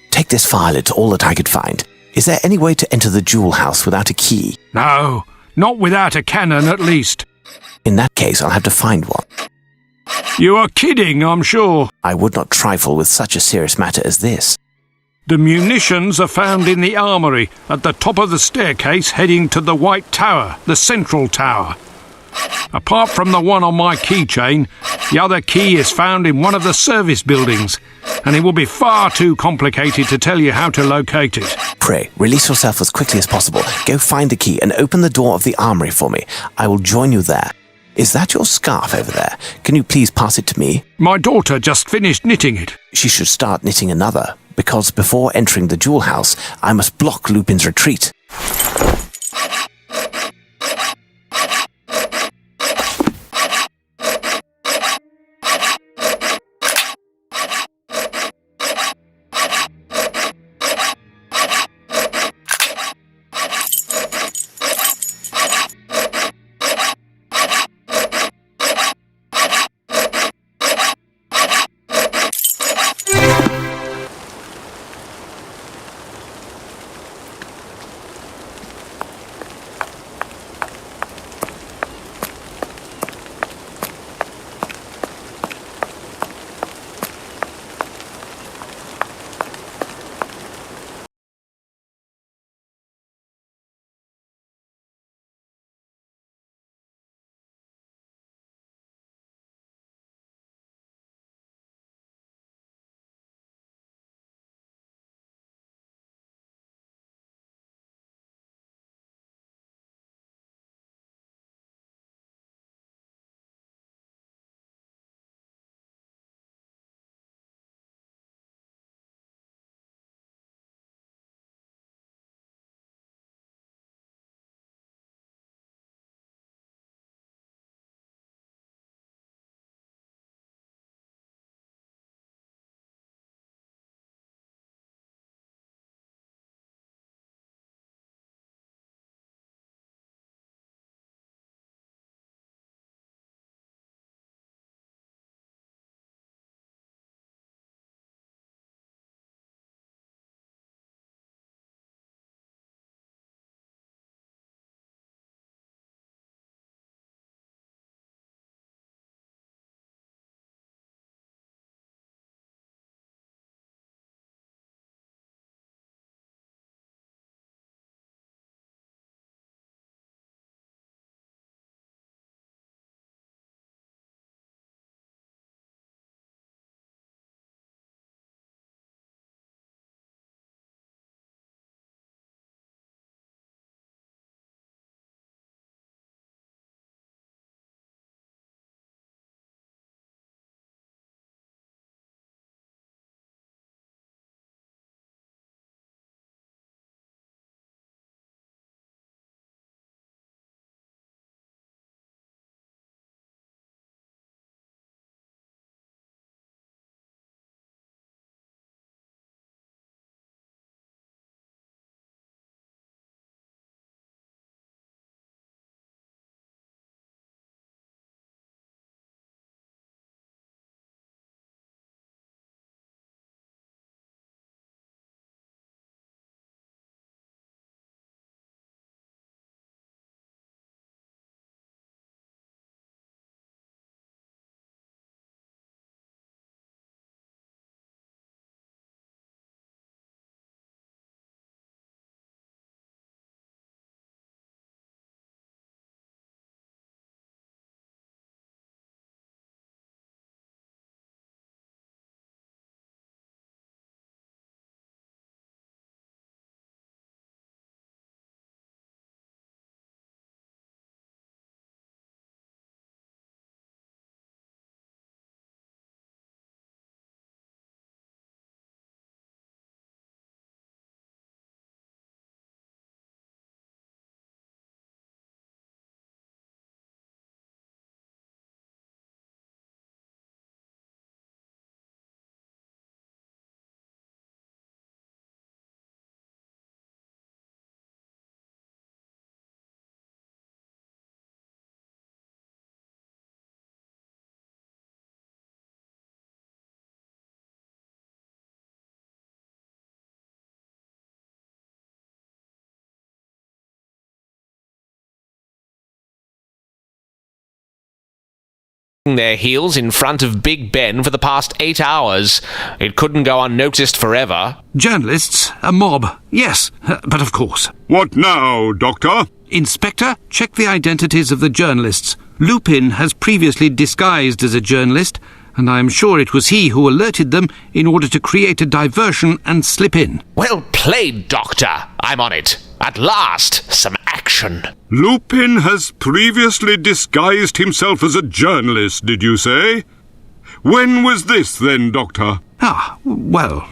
Take this file, it's all that I could find. Is there any way to enter the jewel house without a key? No, not without a cannon at least. In that case, I'll have to find one. You are kidding, I'm sure. I would not trifle with such a serious matter as this. The munitions are found in the armoury, at the top of the staircase heading to the White Tower, the central tower. Apart from the one on my keychain, the other key is found in one of the service buildings, and it will be far too complicated to tell you how to locate it. Pray, release yourself as quickly as possible. Go find the key and open the door of the armoury for me. I will join you there. Is that your scarf over there? Can you please pass it to me? My daughter just finished knitting it. She should start knitting another, because before entering the jewel house, I must block Lupin's retreat. their heels in front of Big Ben for the past 8 hours. It couldn't go unnoticed forever. Journalists, a mob, yes, but of course. What now, Doctor? Inspector, check the identities of the journalists. Lupin has previously disguised as a journalist, and I am sure it was he who alerted them in order to create a diversion and slip in. Well played, Doctor. I'm on it. At last, some action. Lupin has previously disguised himself as a journalist, did you say? When was this, then, Doctor? Well,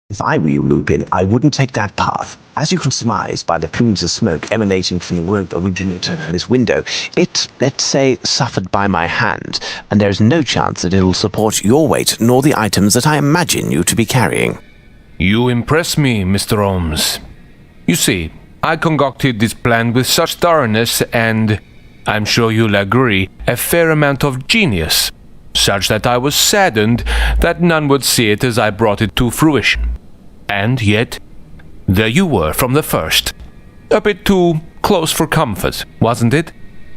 If I were you, Lupin, I wouldn't take that path. As you can surmise by the plumes of smoke emanating from the work originator in this window, it, let's say, suffered by my hand, and there is no chance that it will support your weight nor the items that I imagine you to be carrying. You impress me, Mr. Holmes. You see, I concocted this plan with such thoroughness and, I'm sure you'll agree, a fair amount of genius, such that I was saddened that none would see it as I brought it to fruition. And yet, there you were from the first. A bit too close for comfort, wasn't it?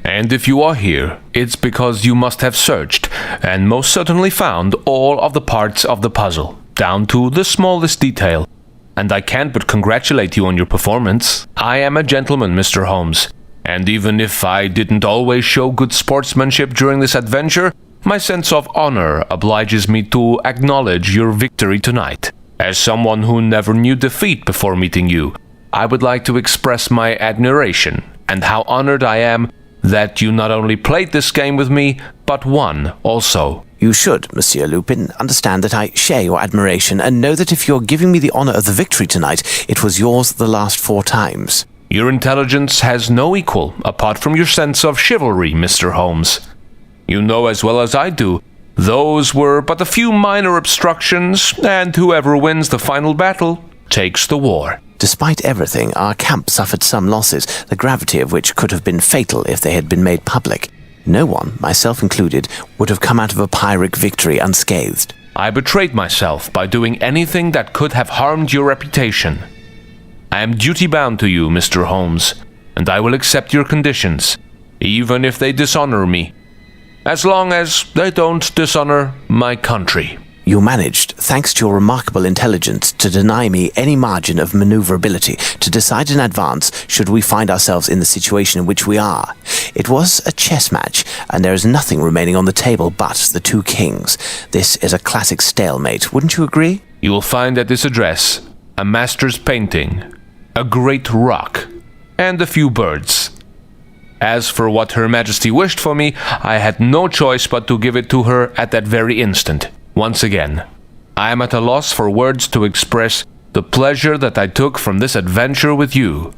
And if you are here, it's because you must have searched, and most certainly found all of the parts of the puzzle, down to the smallest detail. And I can't but congratulate you on your performance. I am a gentleman, Mr. Holmes, and even if I didn't always show good sportsmanship during this adventure, my sense of honor obliges me to acknowledge your victory tonight. As someone who never knew defeat before meeting you, I would like to express my admiration and how honored I am that you not only played this game with me, but won also. You should, Monsieur Lupin, understand that I share your admiration and know that if you're giving me the honor of the victory tonight, it was yours the last 4 times. Your intelligence has no equal apart from your sense of chivalry, Mr. Holmes. You know as well as I do, those were but a few minor obstructions, and whoever wins the final battle takes the war. Despite everything, our camp suffered some losses, the gravity of which could have been fatal if they had been made public. No one, myself included, would have come out of a Pyrrhic victory unscathed. I betrayed myself by doing anything that could have harmed your reputation. I am duty-bound to you, Mr. Holmes, and I will accept your conditions, even if they dishonor me, as long as they don't dishonor my country. You managed, thanks to your remarkable intelligence, to deny me any margin of maneuverability, to decide in advance should we find ourselves in the situation in which we are. It was a chess match, and there is nothing remaining on the table but the 2 kings. This is a classic stalemate, wouldn't you agree? You will find at this address a master's painting, a great rock, and a few birds. As for what Her Majesty wished for me, I had no choice but to give it to her at that very instant. Once again, I am at a loss for words to express the pleasure that I took from this adventure with you.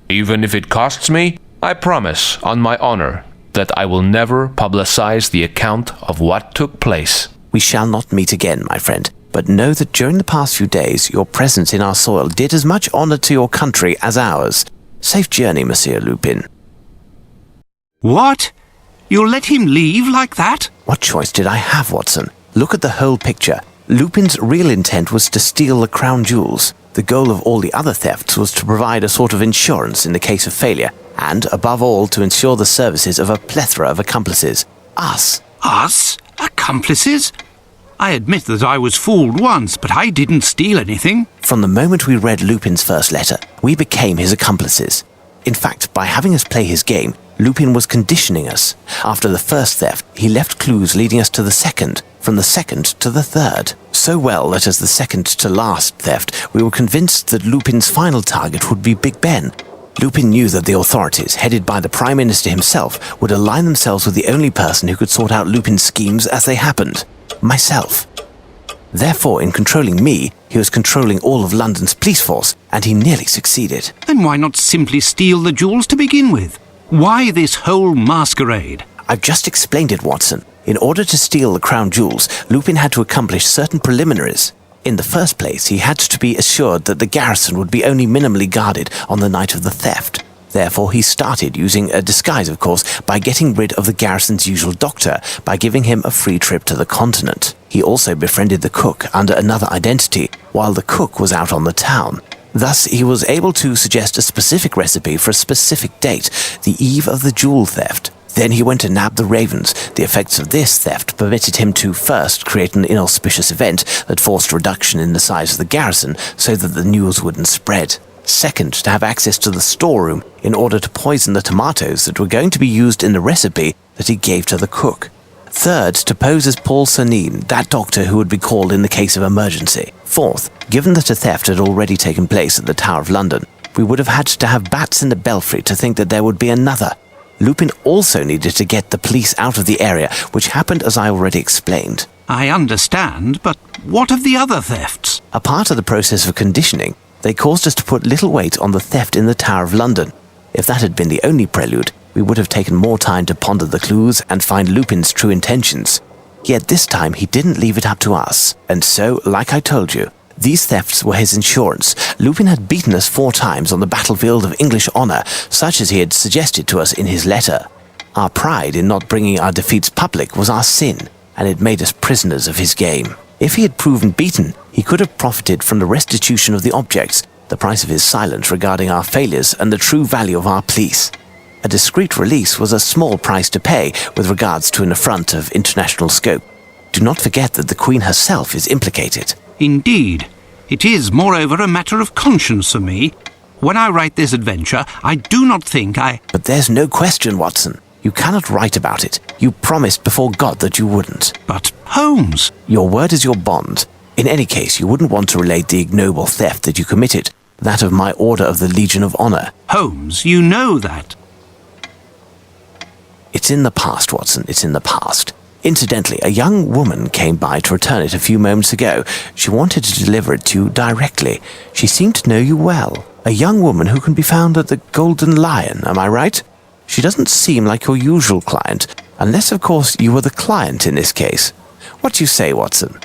Even if it costs me, I promise, on my honor, that I will never publicize the account of what took place. We shall not meet again, my friend, but know that during the past few days, your presence in our soil did as much honor to your country as ours. Safe journey, Monsieur Lupin. What? You'll let him leave like that? What choice did I have, Watson? Look at the whole picture. Lupin's real intent was to steal the crown jewels. The goal of all the other thefts was to provide a sort of insurance in the case of failure, and, above all, to ensure the services of a plethora of accomplices. Us. Us? Accomplices? I admit that I was fooled once, but I didn't steal anything. From the moment we read Lupin's first letter, we became his accomplices. In fact, by having us play his game, Lupin was conditioning us. After the first theft, he left clues leading us to the second, from the second to the third. So well that as the second to last theft, we were convinced that Lupin's final target would be Big Ben. Lupin knew that the authorities, headed by the Prime Minister himself, would align themselves with the only person who could sort out Lupin's schemes as they happened. Myself. Therefore, in controlling me, he was controlling all of London's police force, and he nearly succeeded. Then why not simply steal the jewels to begin with? Why this whole masquerade? I've just explained it, Watson. In order to steal the crown jewels, Lupin had to accomplish certain preliminaries. In the first place, he had to be assured that the garrison would be only minimally guarded on the night of the theft. Therefore, he started using a disguise, of course, by getting rid of the garrison's usual doctor, by giving him a free trip to the continent. He also befriended the cook under another identity, while the cook was out on the town. Thus, he was able to suggest a specific recipe for a specific date, the eve of the jewel theft. Then he went to nab the ravens. The effects of this theft permitted him to first create an inauspicious event that forced reduction in the size of the garrison so that the news wouldn't spread. Second, to have access to the storeroom in order to poison the tomatoes that were going to be used in the recipe that he gave to the cook. Third, to pose as Paul Cernine, that doctor who would be called in the case of emergency. Fourth, given that a theft had already taken place at the Tower of London, we would have had to have bats in the belfry to think that there would be another. Lupin also needed to get the police out of the area, which happened as I already explained. I understand, but what of the other thefts? A part of the process of conditioning, they caused us to put little weight on the theft in the Tower of London. If that had been the only prelude, we would have taken more time to ponder the clues and find Lupin's true intentions. Yet this time he didn't leave it up to us. And so, like I told you, these thefts were his insurance. Lupin had beaten us 4 times on the battlefield of English honour, such as he had suggested to us in his letter. Our pride in not bringing our defeats public was our sin, and it made us prisoners of his game. If he had proven beaten, he could have profited from the restitution of the objects, the price of his silence regarding our failures, and the true value of our police. A discreet release was a small price to pay with regards to an affront of international scope. Do not forget that the Queen herself is implicated. Indeed. It is, moreover, a matter of conscience for me. When I write this adventure, I do not think I... But there's no question, Watson. You cannot write about it. You promised before God that you wouldn't. But, Holmes... Your word is your bond. In any case, you wouldn't want to relate the ignoble theft that you committed, that of my Order of the Legion of Honour. Holmes, you know that. It's in the past, Watson. It's in the past. Incidentally, a young woman came by to return it a few moments ago. She wanted to deliver it to you directly. She seemed to know you well. A young woman who can be found at the Golden Lion, am I right? She doesn't seem like your usual client, unless, of course, you were the client in this case. What do you say, Watson?